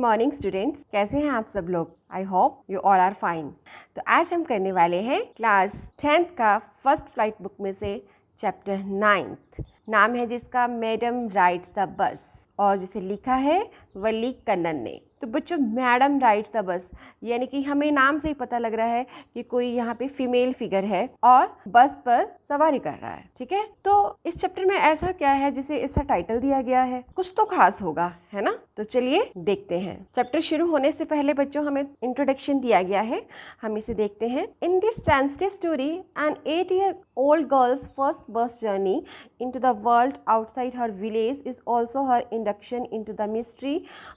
Morning students, कैसे हैं आप सब लोग? I hope you all are fine. तो आज हम करने वाले हैं क्लास 10th का फर्स्ट फ्लाइट बुक में से चैप्टर 9th। नाम है जिसका मैडम राइड्स द बस और जिसे लिखा है वल्ली कन्नन ने। तो बच्चों, मैडम राइड्स द बस यानी कि हमें नाम से ही पता लग रहा है कि कोई यहाँ पे फीमेल फिगर है और बस पर सवारी कर रहा है। ठीक है, तो इस चैप्टर में ऐसा क्या है जिसे इसका टाइटल दिया गया है? कुछ तो खास होगा, है ना? तो चलिए देखते हैं। चैप्टर शुरू होने से पहले बच्चों हमें इंट्रोडक्शन दिया गया है, हम इसे देखते हैं। In this sensitive story an 8-year-old girls first bus journey into the world outside her village is also her induction into the mystery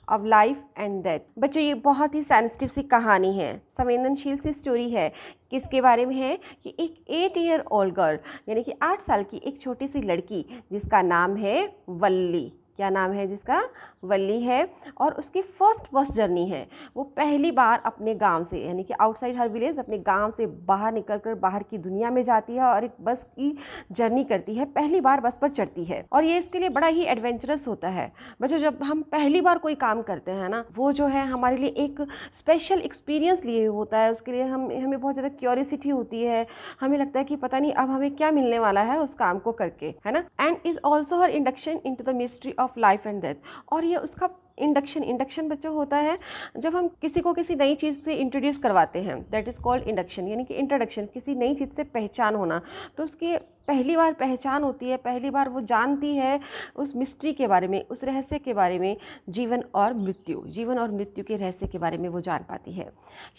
of life and death। बच्चों, ये बहुत ही सेंसिटिव सी कहानी है, संवेदनशील सी स्टोरी है। किसके बारे में है? कि एक 8-year-old गर्ल यानी कि 8 साल की एक छोटी सी लड़की जिसका नाम है वल्ली। क्या नाम है जिसका? वल्ली है। और उसकी फर्स्ट बस जर्नी है। वो पहली बार अपने गांव से यानी कि आउटसाइड हर विलेज, अपने गांव से बाहर निकलकर बाहर की दुनिया में जाती है और एक बस की जर्नी करती है। पहली बार बस पर चढ़ती है और ये इसके लिए बड़ा ही एडवेंचरस होता है। बच्चों, जब हम पहली बार कोई काम करते हैं ना, वो जो है हमारे लिए एक स्पेशल एक्सपीरियंस लिए होता है। उसके लिए हमें बहुत ज़्यादा क्यूरियोसिटी होती है। हमें लगता है कि पता नहीं अब हमें क्या मिलने वाला है उस काम को करके, है ना? And is also her induction into the mystery of life and death. और ये उसका इंडक्शन बच्चों होता है जब हम किसी को किसी नई चीज़ से इंट्रोड्यूस करवाते हैं, दैट इज़ कॉल्ड इंडक्शन, यानी कि इंट्रोडक्शन, किसी नई चीज़ से पहचान होना। तो उसकी पहली बार पहचान होती है, पहली बार वो जानती है उस मिस्ट्री के बारे में, उस रहस्य के बारे में, जीवन और मृत्यु के रहस्य के बारे में वो जान पाती है।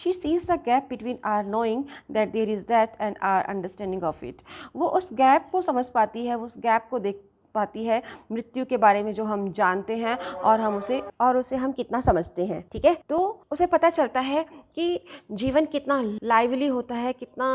She sees the gap between her knowing that there is death and her understanding of it. वो उस गैप को समझ पाती है, उस गैप को देख पाती है, मृत्यु के बारे में जो हम जानते हैं और उसे हम कितना समझते हैं। ठीक है, तो उसे पता चलता है कि जीवन कितना लाइवली होता है, कितना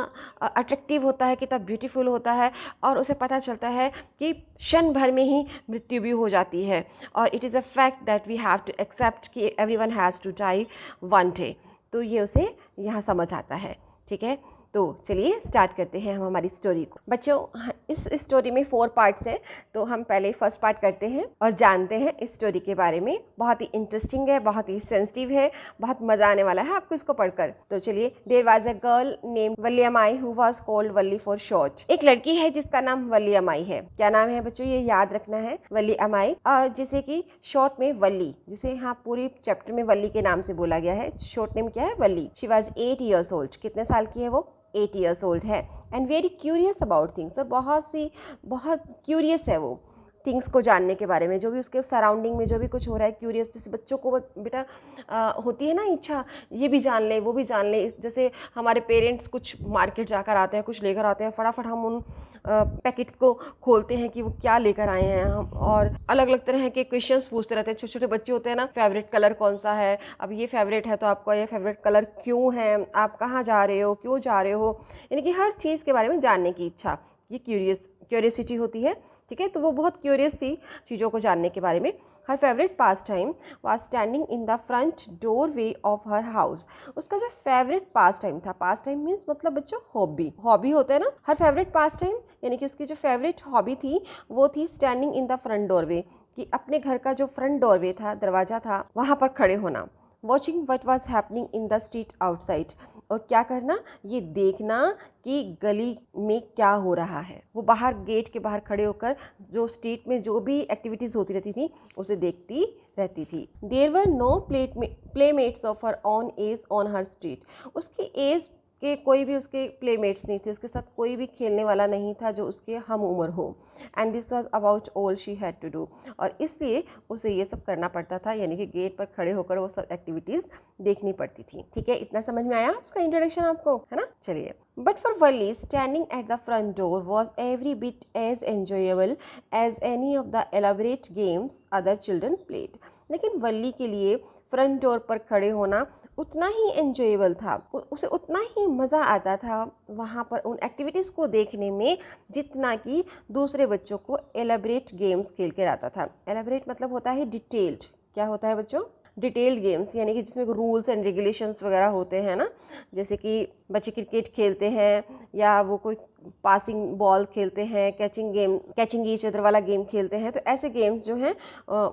अट्रैक्टिव होता है, कितना ब्यूटीफुल होता है। और उसे पता चलता है कि क्षण भर में ही मृत्यु भी हो जाती है और it is a fact that we have to accept कि everyone has to die one day. तो ये उसे यहाँ समझ आता है। ठीक है, तो चलिए स्टार्ट करते हैं हम हमारी स्टोरी को। बच्चों, इस स्टोरी में 4 पार्ट्स हैं, तो हम पहले फर्स्ट पार्ट करते हैं और जानते हैं इस स्टोरी के बारे में। बहुत ही इंटरेस्टिंग है, बहुत ही सेंसिटिव है, बहुत मज़ा आने वाला है आपको इसको पढ़कर। तो चलिए। There was a girl named Valli Ammai who was called Valli for short. एक लड़की है जिसका नाम वल्ली अमाई है। क्या नाम है बच्चों? ये याद रखना है, वल्ली अमाई, जिसे कि शॉर्ट में वल्ली, जिसे यहाँ पूरी चैप्टर में वल्ली के नाम से बोला गया है। शॉर्ट नेम क्या है? Valli. She was 8 years old। कितने साल की है वो? 8 years old है। And very curious about things, और बहुत क्यूरियस है वो थिंग्स को जानने के बारे में, जो भी उसके सराउंडिंग में जो भी कुछ हो रहा है। क्यूरियस, जैसे बच्चों को बेटा होती है ना इच्छा, ये भी जान ले वो भी जान ले। जैसे हमारे पेरेंट्स कुछ मार्केट जाकर आते हैं, कुछ लेकर आते हैं, फटाफट हम उन पैकेट्स को खोलते हैं कि वो क्या लेकर आए हैं हम, और अलग अलग तरह के क्वेश्चंस पूछते रहते हैं। छोटे छोटे बच्चे होते हैं ना, फेवरेट कलर कौन सा है? अब ये फेवरेट है तो आपका ये फेवरेट कलर क्यों है? आप कहाँ जा रहे हो? क्यों जा रहे हो? यानी कि हर चीज़ के बारे में जानने की इच्छा, ये क्यूरियसिटी होती है। ठीक है, तो वो बहुत क्यूरियस थी चीज़ों को जानने के बारे में। हर favourite pass time was standing in the front door way of her house. उसका जो फेवरेट पास टाइम था, पास टाइम मीन्स मतलब बच्चों हॉबी होता है ना। हर फेवरेट पास टाइम यानी कि उसकी जो फेवरेट हॉबी थी वो थी standing in the front doorway, कि अपने घर का जो फ्रंट डोर वे था, दरवाज़ा था, वहाँ पर खड़े होना। Watching what was happening in the street outside, और क्या करना? ये देखना कि गली में क्या हो रहा है। वो बाहर, गेट के बाहर खड़े होकर जो स्ट्रीट में जो भी एक्टिविटीज़ होती रहती थी उसे देखती रहती थी। There were no playmates of her own age on her street. उसकी एज के कोई भी उसके प्लेमेट्स नहीं थे, उसके साथ कोई भी खेलने वाला नहीं था जो उसके हम उम्र हो। And this was about all she had to do, और इसलिए उसे ये सब करना पड़ता था, यानी कि गेट पर खड़े होकर वो सब एक्टिविटीज़ देखनी पड़ती थी। ठीक है, इतना समझ में आया उसका इंट्रोडक्शन आपको, है ना? चलिए। But for Valli standing at the front door was every bit as enjoyable as any of the elaborate games other children played. लेकिन वल्ली के लिए फ्रंट डोर पर खड़े होना उतना ही एन्जॉयबल था, उसे उतना ही मज़ा आता था वहाँ पर उन एक्टिविटीज़ को देखने में जितना कि दूसरे बच्चों को एलाबरेट गेम्स खेल कर आता था। एलाबरेट मतलब होता है डिटेल्ड। क्या होता है बच्चों? डिटेल्ड गेम्स, यानी कि जिसमें रूल्स एंड रेगुलेशंस वगैरह होते हैं ना, जैसे कि बच्चे क्रिकेट खेलते हैं या वो कोई पासिंग बॉल खेलते हैं, कैचिंग ईच अदर वाला गेम खेलते हैं, तो ऐसे गेम्स जो हैं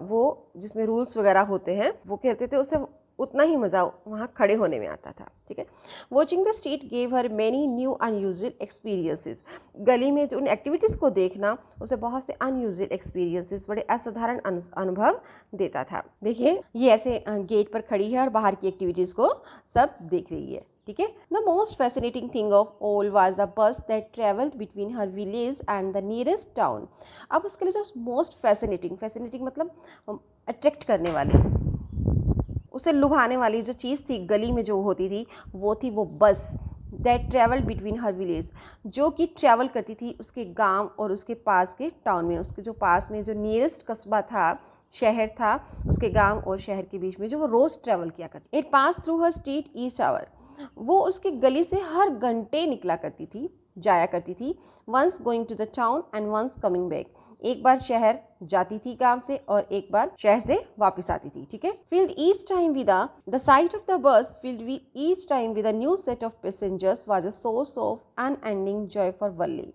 वो जिसमें रूल्स वगैरह होते हैं वो खेलते थे, उससे उतना ही मज़ा वहाँ खड़े होने में आता था। ठीक है। Watching the street gave her many new unusual experiences. गली में जो उन एक्टिविटीज़ को देखना उसे बहुत से अनयूजुअल एक्सपीरियंसेस, बड़े असाधारण अनुभव देता था। देखिए ये ऐसे गेट पर खड़ी है और बाहर की एक्टिविटीज़ को सब देख रही है। ठीक है। The most fascinating thing of all was the bus that travelled between her village and the nearest town. अब उसके लिए जो मोस्ट फैसिनेटिंग मतलब अट्रैक्ट करने वाली, उसे लुभाने वाली जो चीज़ थी गली में जो होती थी वो थी वो बस that travel between her village, जो कि ट्रैवल करती थी उसके गांव और उसके पास के टाउन में, उसके जो पास में जो नियरेस्ट कस्बा था, शहर था, उसके गांव और शहर के बीच में जो वो रोज़ ट्रैवल किया करती। It pass through her street each hour, वो उसके गली से हर घंटे निकला करती थी, जाया करती थी। Once going to the town and once coming back, एक बार शहर जाती थी गांव से और एक बार शहर से वापस आती थी। ठीक है। Filled each time with the sight of the bus filled with each time with a new set of passengers was a source of unending joy for Valli.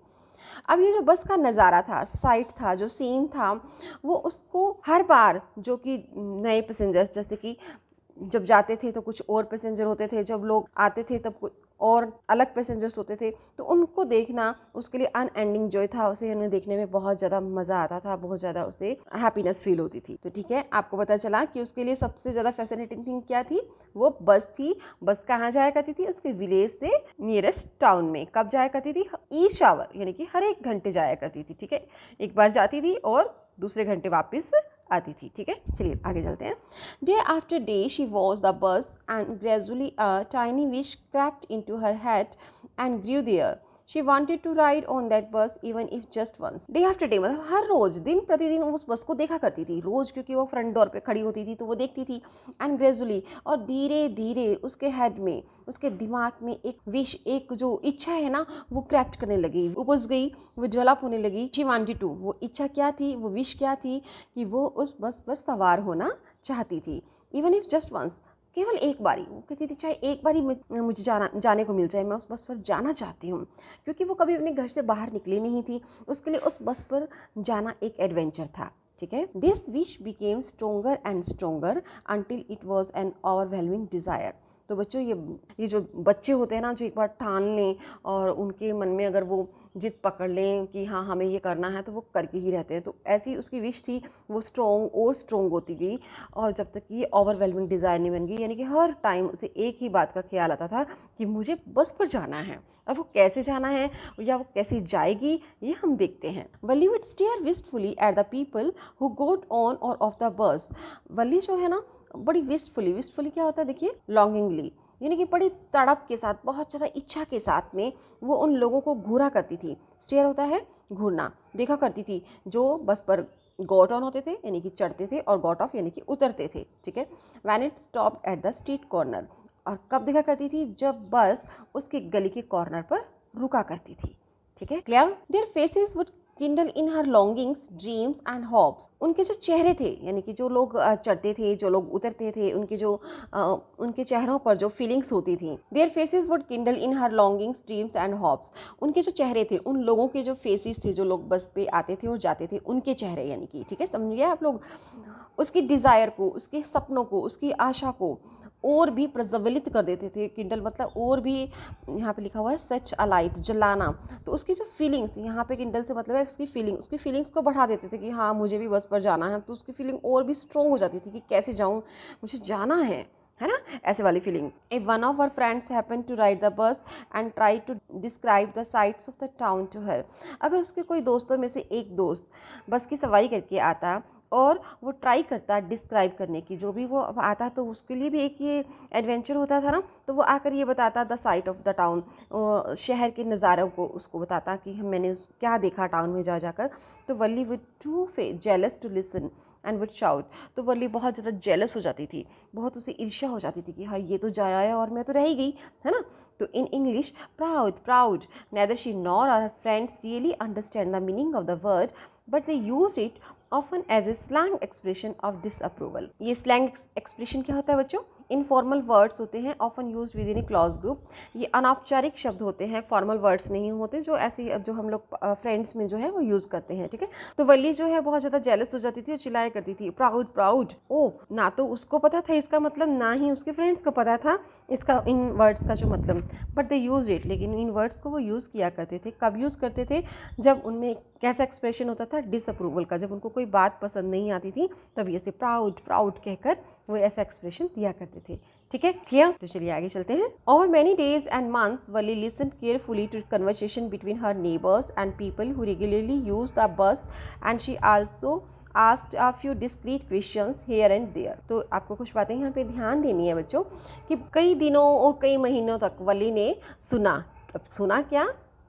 अब ये जो बस का नज़ारा था, साइट था, जो सीन था, वो उसको हर बार जो कि नए पैसेंजर्स, जैसे कि जब जाते थे तो कुछ और पैसेंजर होते थे, जब लोग आते थे तब कुछ और अलग पैसेंजर्स होते थे, तो उनको देखना उसके लिए अनएंडिंग जॉय था, उसे उन्हें देखने में बहुत ज़्यादा मज़ा आता था, बहुत ज़्यादा उसे हैप्पीनेस फील होती थी। तो ठीक है, आपको पता चला कि उसके लिए सबसे ज़्यादा फैसिनेटिंग थिंग क्या थी, वो बस थी। बस कहाँ जाया करती थी, उसके विलेज से नियरेस्ट टाउन में। कब जाया करती थी, ईच आवर, यानी कि हर एक घंटे जाया करती थी। ठीक है, एक बार जाती थी और दूसरे घंटे वापस आती थी। ठीक है, चलिए आगे चलते हैं। Day after day she watch the bus and gradually a tiny wish crept into her head and grew there. She wanted to ride on that bus even if just once. Day after day, मतलब हर रोज, दिन प्रतिदिन उस बस को देखा करती थी। रोज क्योंकि वो फ्रंट डोर पे खड़ी होती थी तो वो देखती थी। एंड ग्रेजुअली, और धीरे धीरे उसके हेड में, उसके दिमाग में एक विश, एक जो इच्छा है ना, वो क्रैप्ट करने लगी, उपज गई, वो ज्वलप होने लगी। शी वांटेड टू, वो इच्छा क्या थी, वो विश क्या थी, कि वो उस बस पर सवार होना चाहती थी। इवन इफ जस्ट वंस, केवल एक बारी। वो कहती थी चाहे एक बारी मुझे जाने को मिल जाए, मैं उस बस पर जाना चाहती हूँ, क्योंकि वो कभी अपने घर से बाहर निकली नहीं थी। उसके लिए उस बस पर जाना एक एडवेंचर था। ठीक है। This wish became stronger and stronger until it was N overwhelming desire. तो बच्चों, ये जो बच्चे होते हैं ना, जो एक बार ठान लें और उनके मन में अगर वो जिद पकड़ लें कि हाँ हमें ये करना है, तो वो करके ही रहते हैं। तो ऐसी उसकी विश थी, वो स्ट्रॉन्ग और स्ट्रॉन्ग होती गई, और जब तक ये ओवरवेलमिंग डिज़ायर नहीं बन गई, यानी कि हर टाइम उसे एक ही बात का ख्याल आता था कि मुझे बस पर जाना है। अब वो कैसे जाना है या वो कैसे जाएगी, ये हम देखते हैं। Valli would stare wistfully at the people who got on और ऑफ द बस। वल्ली जो है ना, बड़ी विस्टफुली क्या होता है, देखिए, लॉन्गिंगली, यानी कि बड़ी तड़प के साथ, बहुत ज़्यादा इच्छा के साथ में वो उन लोगों को घूरा करती थी। स्टेयर होता है घूरना, देखा करती थी, जो बस पर गॉट ऑन होते थे यानी कि चढ़ते थे, और गॉट ऑफ यानी कि उतरते थे। ठीक है। When it stopped at the street corner, और कब देखा करती थी, जब बस उसके गली के कॉर्नर पर रुका करती थी। ठीक है, clear. Their faces would Kindle in her longings, dreams and hopes. उनके जो चेहरे थे, यानी कि जो लोग चढ़ते थे, जो लोग उतरते थे, उनके चेहरों पर जो फीलिंग्स होती थी। Their faces would Kindle in her longings, dreams and hopes. उनके जो चेहरे थे, उन लोगों के जो फेसेस थे, जो लोग बस पे आते थे और जाते थे, उनके चेहरे, यानी कि, ठीक है, समझिए आप लोग, उसकी डिज़ायर को, उसके सपनों को, उसकी आशा को और भी प्रज्वलित कर देते थे। किंडल मतलब और भी, यहाँ पे लिखा हुआ है सच अलाइट, जलाना। तो उसकी जो फीलिंग्स, यहाँ पे किंडल से मतलब है उसकी फीलिंग्स को बढ़ा देते थे कि हाँ मुझे भी बस पर जाना है। तो उसकी फीलिंग और भी स्ट्रॉन्ग हो जाती थी कि कैसे जाऊँ, मुझे जाना है ना, ऐसे वाली feeling. If one of our friends happen to ride the bus and try to describe the sights of the town to her, अगर उसके कोई दोस्तों में से एक दोस्त बस की सवारी करके आता और वो ट्राई करता डिस्क्राइब करने की, जो भी वो आता, तो उसके लिए भी एक ये एडवेंचर होता था ना। तो वो आकर ये बताता the sight of the town, शहर के नज़ारों को उसको बताता कि मैंने क्या देखा टाउन में जाकर। तो Valli with too jealous to listen and would shout. तो वल्ली बहुत ज़्यादा जेलस हो जाती थी, बहुत उसे ईर्ष्या हो जाती थी कि हाँ ये तो जाया है और मैं तो रह ही गई, है ना। तो in English, proud, neither she nor her friends really understand the meaning of the word, but they use it often as a slang expression of disapproval. ये स्लैंग एक्सप्रेशन क्या होता है बच्चों? इनफॉर्मल वर्ड्स होते हैं, often used within a close group. ये अनौपचारिक शब्द होते हैं, फॉर्मल वर्ड्स नहीं होते, जो ऐसे जो हम लोग फ्रेंड्स में जो है वो यूज़ करते हैं, ठीक है। तो वल्ली जो है बहुत ज़्यादा जेलस हो जाती थी और चिल्लाया करती थी, प्राउड प्राउड। ओ, ना तो उसको पता था इसका मतलब, ना ही उसके फ्रेंड्स को पता था इसका, इन वर्ड्स का जो मतलब, बट दे यूज इट। लेकिन इन वर्ड्स को वो यूज़ किया करते थे। कब यूज़ करते थे? जब उनमें कैसा एक्सप्रेशन होता था? डिसअप्रूवल का। जब उनको कोई बात पसंद नहीं आती थी तब ऐसे प्राउड प्राउड कहकर वो ऐसा एक्सप्रेशन दिया करते थे, ठीक है, क्लियर? तो चलिए आगे चलते हैं। Over many days and months Valli listen carefully to conversation between her neighbours and people who regularly use the bus and she also asked a few discreet questions here and there। तो आपको कुछ बातें यहाँ पे ध्यान देनी है बच्चों कि कई दिनों और कई महीनों तक वली ने सुना। अब सुना क्या?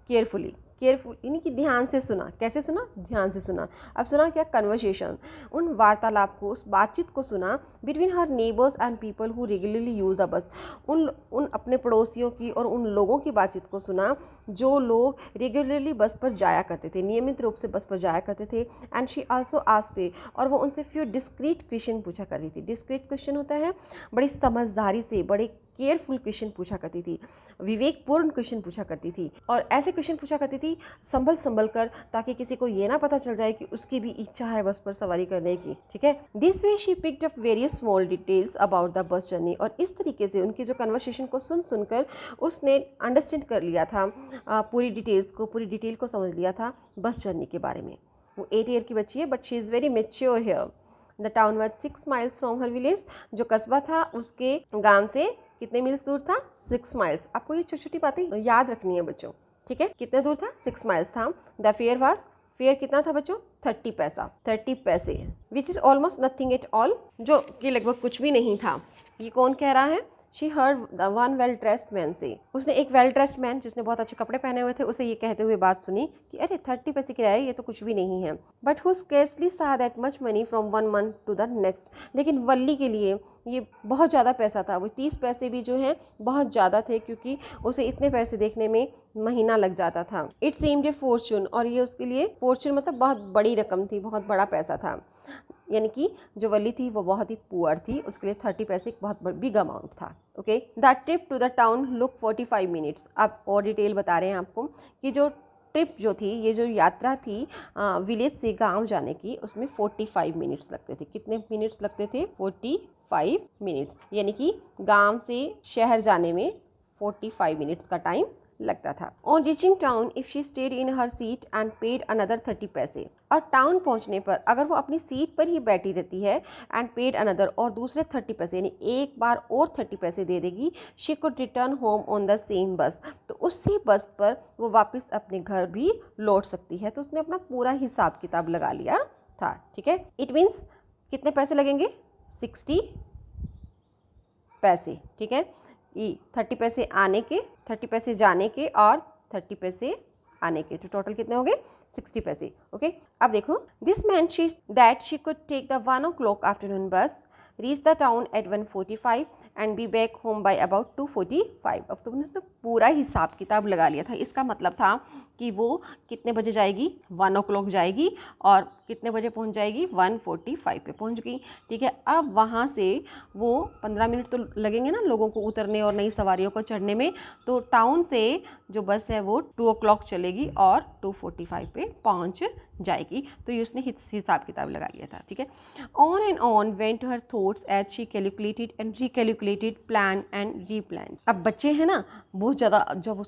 केयरफुली, केयरफुल यानी कि ध्यान से सुना। कैसे सुना? ध्यान से सुना। अब सुना क्या? कन्वर्सेशन, उन वार्तालाप को, उस बातचीत को सुना between her neighbours and people who regularly use the बस। उन अपने पड़ोसियों की और उन लोगों की बातचीत को सुना जो लोग रेगुलरली बस पर जाया करते थे, नियमित रूप से बस पर जाया करते थे। एंड शी आल्सो आस्क्ड, और वो उनसे फ्यू डिस्क्रीट क्वेश्चन पूछा करती थी। डिस्क्रीट क्वेश्चन होता है बड़ी समझदारी से, बड़े केयरफुल क्वेश्चन पूछा करती थी, विवेकपूर्ण क्वेश्चन पूछा करती थी, और ऐसे क्वेश्चन पूछा करती थी संभल कर, ताकि किसी को ये ना पता चल जाए कि उसकी भी इच्छा है बस पर सवारी करने की, ठीक है। This way she picked up various small details about the bus journey. और इस तरीके से उनकी जो कन्वर्सेशन को सुनकर उसने अंडरस्टैंड कर लिया था, पूरी डिटेल को समझ लिया था बस जर्नी के बारे में। वो 8 ईयर की बच्ची है, but she is very mature here. The town was 6 miles from her village. जो कस्बा था उसके गांव से कितने मील्स दूर था? 6 माइल्स। आपको ये छोटी छोटी बातें याद रखनी है बच्चों, ठीक है। कितने दूर था? 6 माइल्स था। द फेयर वाज, फेयर कितना था बच्चों? 30 पैसा, 30 पैसे, which is almost nothing at all, जो कि लगभग कुछ भी नहीं था। ये कौन कह रहा है? She heard the one well dressed man से। उसने एक वेल ड्रेस्ड मैन जिसने बहुत अच्छे कपड़े पहने हुए थे उसे ये कहते हुए बात सुनी कि अरे 30 पैसे किराया, ये तो कुछ भी नहीं है। But who scarcely saw that much money from one month to the next. लेकिन वल्ली के लिए ये बहुत ज़्यादा पैसा था। वो 30 पैसे भी जो हैं बहुत ज़्यादा थे, क्योंकि उसे इतने पैसे देखने में महीना लग जाता था। इट सीम्ड ए फॉर्चून, और ये उसके लिए फॉर्चून मतलब बहुत बड़ी रकम थी, बहुत बड़ा पैसा था। यानी कि जो वली थी वो बहुत ही पुअर थी, उसके लिए 30 पैसे एक बहुत बिग अमाउंट था। Okay, the trip to the town look 45 minutes. अब और डिटेल बता रहे हैं आपको कि जो ट्रिप जो थी, ये जो यात्रा थी विलेज से गांव जाने की, उसमें 45 मिनट्स लगते थे। कितने मिनट्स लगते थे? 45 मिनट्स, यानी कि गांव से शहर जाने में 45 मिनट्स का टाइम लगता था। On reaching town if she stayed in her seat and paid another 30 पैसे। और टाउन पहुंचने पर अगर वो अपनी सीट पर ही बैठी रहती है एंड पेड अनदर, और दूसरे 30 पैसे यानी एक बार और 30 पैसे दे देगी, she could return home on the same बस। तो उसी बस पर वो वापस अपने घर भी लौट सकती है। तो उसने अपना पूरा हिसाब किताब लगा लिया था, ठीक है। इट मीन्स कितने पैसे लगेंगे? 60 पैसे, ठीक है। 30 पैसे आने के, 30 पैसे जाने के और 30 पैसे आने के, तो टोटल कितने हो गए? 60 पैसे। ओके, अब देखो, this man she could take the 1 o'clock afternoon bus, reach the town at 1:45 and be back home by about 2:45। अब तुमने तो पूरा हिसाब किताब लगा लिया था। इसका मतलब था कि वो कितने बजे जाएगी? 1 o'clock जाएगी और कितने बजे पहुंच जाएगी? 1:45 पे पहुंच गई, ठीक है। अब वहाँ से वो 15 मिनट तो लगेंगे ना लोगों को उतरने और नई सवारियों को चढ़ने में। तो टाउन से जो बस है वो 2 o'clock चलेगी और 2:45 पे पहुंच जाएगी। तो ये उसने हिसाब किताब लगा लिया था, ठीक है। On and on went her thoughts as she calculated and recalculated, plan and replan. अब बच्चे हैं ना, बहुत ज़्यादा, जब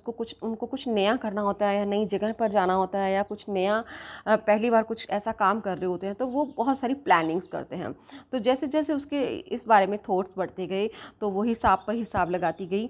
उनको कुछ नया करना होता है या नई जगह पर जाना होता है या कुछ नया पहली बार कुछ ऐसा काम कर रहे होते हैं, तो वो बहुत सारी प्लानिंग्स करते हैं। तो जैसे जैसे उसके इस बारे में थॉट्स बढ़ते गए तो वो हिसाब पर हिसाब लगाती गई,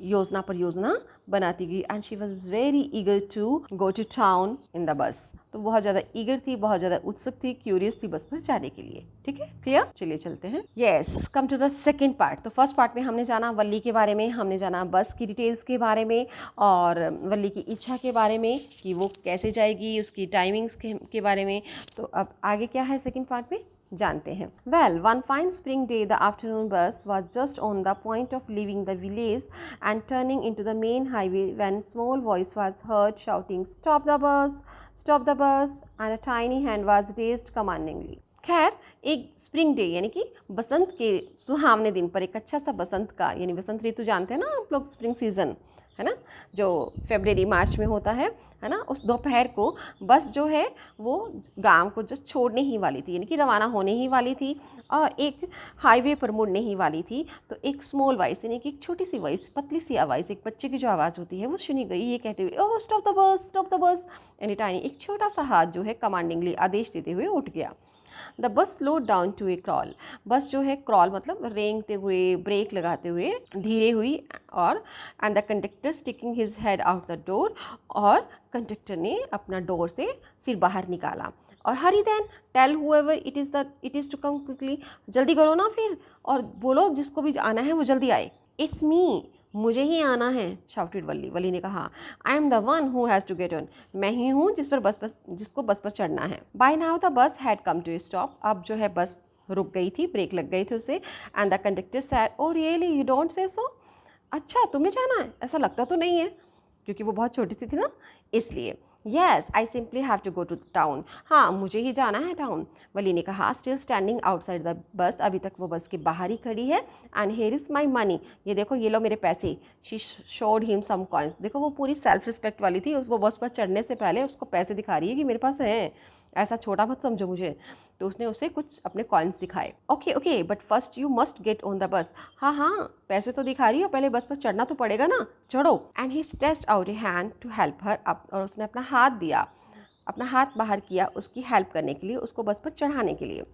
योजना पर योजना बनाती गई। And she was very eager to go to town in the bus. तो बहुत ज़्यादा ईगर थी, बहुत ज़्यादा उत्सुक थी, क्यूरियस थी बस पर जाने के लिए, ठीक है, क्लियर। चलिए चलते हैं। Yes, come to the second part. तो फर्स्ट पार्ट में हमने जाना वल्ली के बारे में, हमने जाना बस की डिटेल्स के बारे में और वल्ली की इच्छा के बारे में कि वो कैसे जाएगी, उसकी टाइमिंग्स के बारे में। तो अब आगे क्या है सेकेंड पार्ट में, जानते हैं। Well, one fine spring day, the afternoon bus was just on the point of leaving the village and turning into the main highway when small voice was heard shouting, "Stop the bus! stop the bus and a tiny hand was raised commandingly. खैर एक spring day यानी कि बसंत के सुहावने दिन पर, एक अच्छा सा बसंत का, यानी बसंत ऋतु जानते हैं ना आप लोग, स्प्रिंग सीज़न है ना, जो फरवरी मार्च में होता है ना, उस दोपहर को बस जो है वो गांव को जस्ट छोड़ने ही वाली थी, यानी कि रवाना होने ही वाली थी और एक हाईवे पर मुड़ने ही वाली थी। तो एक स्मॉल वॉइस यानी कि एक छोटी सी वॉइस, पतली सी आवाज़, एक बच्चे की जो आवाज़ होती है वो सुनी गई, ये कहते हुए oh stop the bus, stop the bus. Any tiny, एक छोटा सा हाथ जो है कमांडिंगली आदेश देते हुए उठ गया। The bus slow down to a crawl, bus जो है क्रॉल मतलब रेंगते हुए, ब्रेक लगाते हुए धीरे हुई, और and the conductor sticking his head out the door, और कंडक्टर ने अपना डोर से सिर बाहर निकाला। और hurry then tell whoever it is to come quickly, जल्दी करो ना फिर और बोलो जिसको भी आना है वो जल्दी आए। इट्स मी, मुझे ही आना है, शाउटेड वल्ली। वल्ली ने कहा I am the one who has to get on, मैं ही हूँ जिसको बस पर चढ़ना है। By now the bus had come to a stop, अब जो है बस रुक गई थी, ब्रेक लग गई थी उसे। And the conductor said oh really you don't say so, अच्छा तुम्हें जाना है, ऐसा लगता तो नहीं है, क्योंकि वो बहुत छोटी सी थी ना इसलिए। Yes I simply have to go to town, हाँ मुझे ही जाना है टाउन, वली ने कहा still standing outside the bus, अभी तक वो बस के बाहर ही खड़ी है। And here is my money, ये देखो ये लो मेरे पैसे। She showed him some coins, देखो वो पूरी सेल्फ रिस्पेक्ट वाली थी, वो बस पर चढ़ने से पहले उसको पैसे दिखा रही है कि मेरे पास है, ऐसा छोटा मत समझो मुझे। तो उसने उसे कुछ अपने कॉइन्स दिखाए। Okay okay but first you must get on the बस, हाँ हाँ पैसे तो दिखा रही हो, पहले बस पर चढ़ना तो पड़ेगा ना, चढ़ो। And he stretched out a hand to help her up, और उसने अपना हाथ दिया, अपना हाथ बाहर किया उसकी हेल्प करने के लिए, उसको बस पर चढ़ाने के लिए।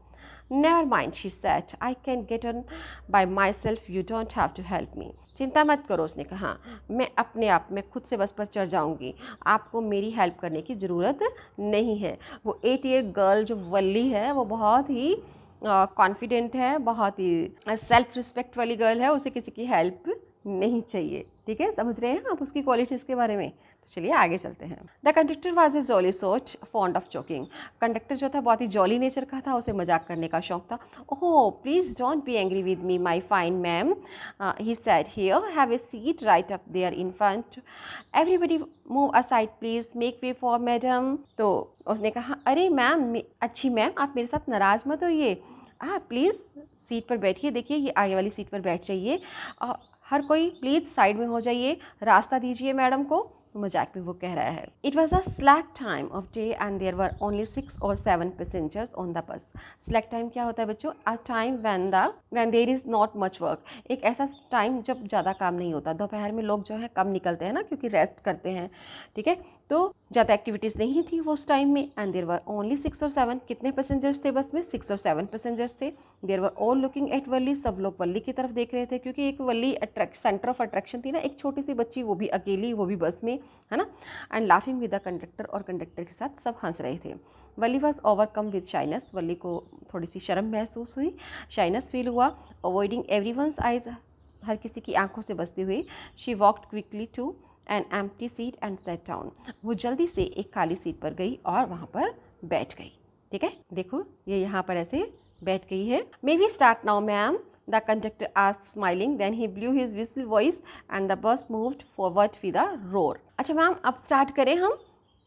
Never mind she said I can get on by myself, you don't have to help me, चिंता मत करो उसने कहा, मैं अपने आप में खुद से बस पर चढ़ जाऊंगी, आपको मेरी हेल्प करने की ज़रूरत नहीं है। वो 8 ईयर गर्ल जो वल्ली है वो बहुत ही कॉन्फिडेंट है, बहुत ही सेल्फ रिस्पेक्ट वाली गर्ल है, उसे किसी की हेल्प नहीं चाहिए। ठीक है, समझ रहे हैं आप उसकी क्वालिटीज़ के बारे में। तो चलिए आगे चलते हैं। The conductor was a jolly सोच फॉन्ड ऑफ जोकिंग, कंडक्टर जो था बहुत ही जॉली नेचर का था, उसे मजाक करने का शौक था। Oh please don't be angry with me my fine ma'am, he said here have a seat right up there in front, everybody move aside please make way for madam. तो उसने कहा अरे मैम, अच्छी मैम आप मेरे साथ नाराज़ मत होइए, प्लीज़ सीट पर बैठिए, देखिए ये आगे वाली सीट पर बैठ जाइए, हर कोई प्लीज़ साइड में हो जाइए, रास्ता दीजिए मैडम को। मजाक में वो कह रहा है। It was a slack time of day and there were only 6 or 7 passengers on the bus. Slack time क्या होता है बच्चों? A time when there is not much work, एक ऐसा टाइम जब ज़्यादा काम नहीं होता। दोपहर में लोग जो है कम निकलते हैं ना, क्योंकि रेस्ट करते हैं, ठीक है, तो ज़्यादा एक्टिविटीज़ नहीं थी वो उस टाइम में। And there were only 6 or 7, कितने पैसेंजर्स थे बस में? 6 or 7 पैसेंजर्स थे। There were all looking at Valli, सब लोग वल्ली की तरफ देख रहे थे, क्योंकि एक वल्ली सेंटर ऑफ अट्रैक्शन थी ना, एक छोटी सी बच्ची, वो भी अकेली, वो भी बस में, है ना। And laughing with the conductor, और कंडक्टर के साथ सब हंस रहे थे। Valli was overcome with shyness, Valli को थोड़ी सी शर्म महसूस हुई, शाइनेस फील हुआ। अवॉइडिंग एवरीवन्स आइज, हर किसी की आंखों से बचते हुए, she walked quickly to an empty seat and sat down, वो जल्दी से एक खाली सीट पर गई और वहाँ पर बैठ गई। ठीक है, देखो ये यहाँ पर ऐसे बैठ गई है। May we start now ma'am, the conductor asked smiling, then he blew his whistle voice and the bus moved forward with a roar। अच्छा मैम अब स्टार्ट करें हम,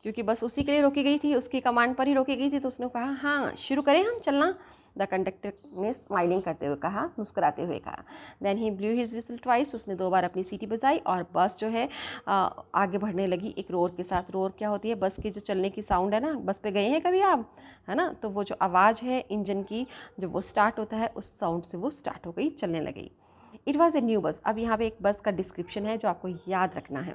क्योंकि बस उसी के लिए रोकी गई थी, उसकी कमांड पर ही रोकी गई थी, तो उसने कहा हाँ शुरू करें हम चलना। द कंडक्टर ने स्माइलिंग करते हुए कहा, मुस्कुराते हुए कहा। Then he blew his whistle twice, उसने 2 बार अपनी सीटी बजाई और बस जो है आगे बढ़ने लगी एक रोर के साथ। रोर क्या होती है? बस की जो चलने की साउंड है ना, बस पे गए हैं कभी आप, है ना, तो वो जो आवाज़ है इंजन की, जब वो स्टार्ट होता है उस साउंड से वो स्टार्ट हो गई, चलने लगी। It was a new bus, अब यहाँ पे एक बस का डिस्क्रिप्शन है जो आपको याद रखना है।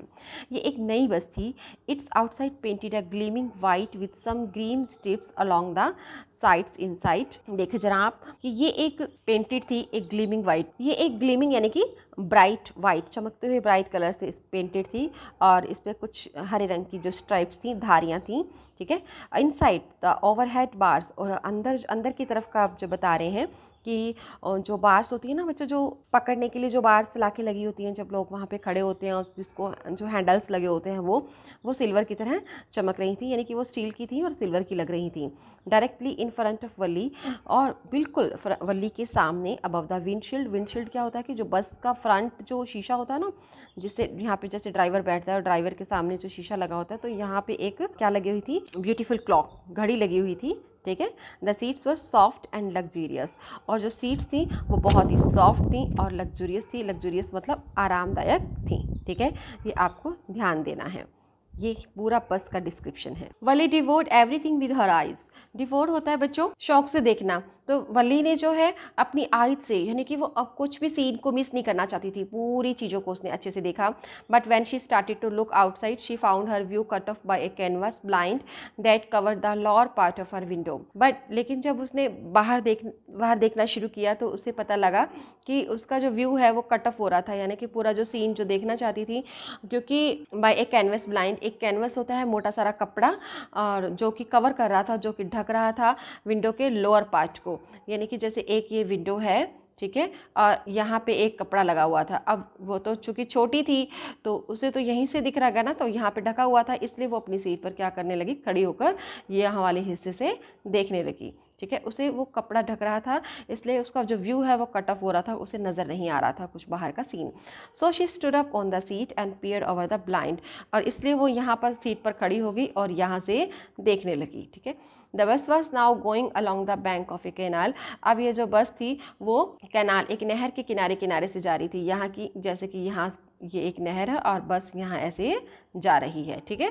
ये एक नई बस थी। Its outside painted a gleaming white with some green stripes along the sides inside. देखे जरा आप कि ये एक पेंटेड थी, एक ग्लीमिंग वाइट, ये एक ग्लीमिंग यानी कि ब्राइट वाइट, चमकते हुए ब्राइट कलर से पेंटेड थी, और इस पर कुछ हरे रंग की जो स्ट्राइप्स थी, धारियाँ थी। ठीक है, इनसाइड द ओवरहेड बार्स, और अंदर की तरफ का आप जो बता रहे हैं कि जो बार्स होती है ना बच्चों, जो पकड़ने के लिए जो बार्स लाके लगी होती हैं जब लोग वहाँ पे खड़े होते हैं, और जिसको जो हैंडल्स लगे होते हैं वो सिल्वर की तरह चमक रही थी, यानी कि वो स्टील की थी और सिल्वर की लग रही थी। डायरेक्टली इन फ्रंट ऑफ वली, और बिल्कुल वली के सामने अबव द विंडशील्ड। विंडशील्ड क्या होता है कि जो बस का फ्रंट जो शीशा होता है ना, जिससे यहाँ पे जैसे ड्राइवर बैठता है और ड्राइवर के सामने जो शीशा लगा होता है, तो यहाँ पे एक क्या लगी हुई थी, ब्यूटीफुल क्लॉक, घड़ी लगी हुई थी, ठीक है। The seats were soft and luxurious, और जो सीट्स थी वो बहुत ही सॉफ्ट थी और लग्जूरियस थी। लग्जूरियस मतलब आरामदायक थी, ठीक है। ये आपको ध्यान देना है। ये पूरा बस का डिस्क्रिप्शन है। वली डिवोर्ड एवरीथिंग विद हर आइज। डिवोर्ड होता है बच्चों शौक से देखना, तो वली ने जो है अपनी आइज से, यानी कि वो अब कुछ भी सीन को मिस नहीं करना चाहती थी, पूरी चीज़ों को उसने अच्छे से देखा। But when she started to look outside she found her view cut off by a canvas blind that covered the lower part of her window. But लेकिन जब उसने बाहर देखना शुरू किया तो उसे पता लगा कि उसका जो व्यू है वो कट ऑफ हो रहा था, यानी कि पूरा जो सीन जो देखना चाहती थी, क्योंकि बाय ए कैनवस ब्लाइंड, एक कैनवस होता है मोटा सारा कपड़ा, और जो कि कवर कर रहा था, जो कि ढक रहा था विंडो के लोअर पार्ट को, यानी कि जैसे एक ये विंडो है, ठीक है, और यहाँ पे एक कपड़ा लगा हुआ था। अब वो तो चूंकि छोटी थी तो उसे तो यहीं से दिख रहा है ना, तो यहाँ पे ढका हुआ था, इसलिए वो अपनी सीट पर क्या करने लगी, खड़ी होकर ये यहाँ वाले हिस्से से देखने लगी, ठीक है। उसे वो कपड़ा ढक रहा था, इसलिए उसका जो व्यू है वो कट ऑफ हो रहा था, उसे नज़र नहीं आ रहा था कुछ बाहर का scene. So she stood up on the seat and peered over the blind, और इसलिए वो यहाँ पर सीट पर खड़ी हो गई और यहाँ से देखने लगी, ठीक है। The bus was now going along the bank of A canal. अब ये जो बस थी वो कैनाल, एक नहर के किनारे किनारे से जा रही थी, यहाँ की जैसे कि यहाँ ये एक नहर है और बस यहाँ ऐसे जा रही है, ठीक है।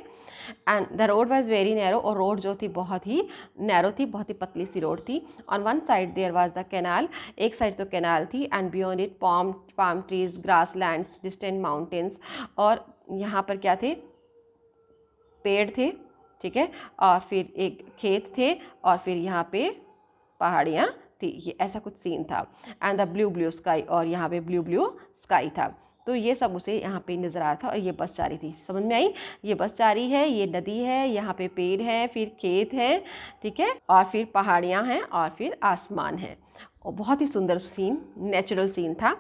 And the road was very narrow, और रोड जो थी बहुत ही नैरो थी, बहुत ही पतली सी रोड थी। On one side there was the canal, एक साइड तो कैनाल थी, and beyond it palm trees, grasslands, distant mountains, और यहाँ पर क्या थे, पेड़ थे, ठीक है, और फिर एक खेत थे, और फिर यहाँ पे पहाड़ियाँ थी। ये ऐसा कुछ सीन था। And the blue blue sky, और यहाँ पे ब्लू ब्लू स्काई था। तो ये सब उसे यहाँ पे नज़र आ रहा था, और ये बस जा रही थी। समझ में आई? ये बस जा रही है, ये नदी है, यहाँ पे पेड़ है, फिर खेत है, ठीक है, और फिर पहाड़ियाँ हैं, और फिर आसमान है। और बहुत ही सुंदर सीन, नेचुरल सीन था।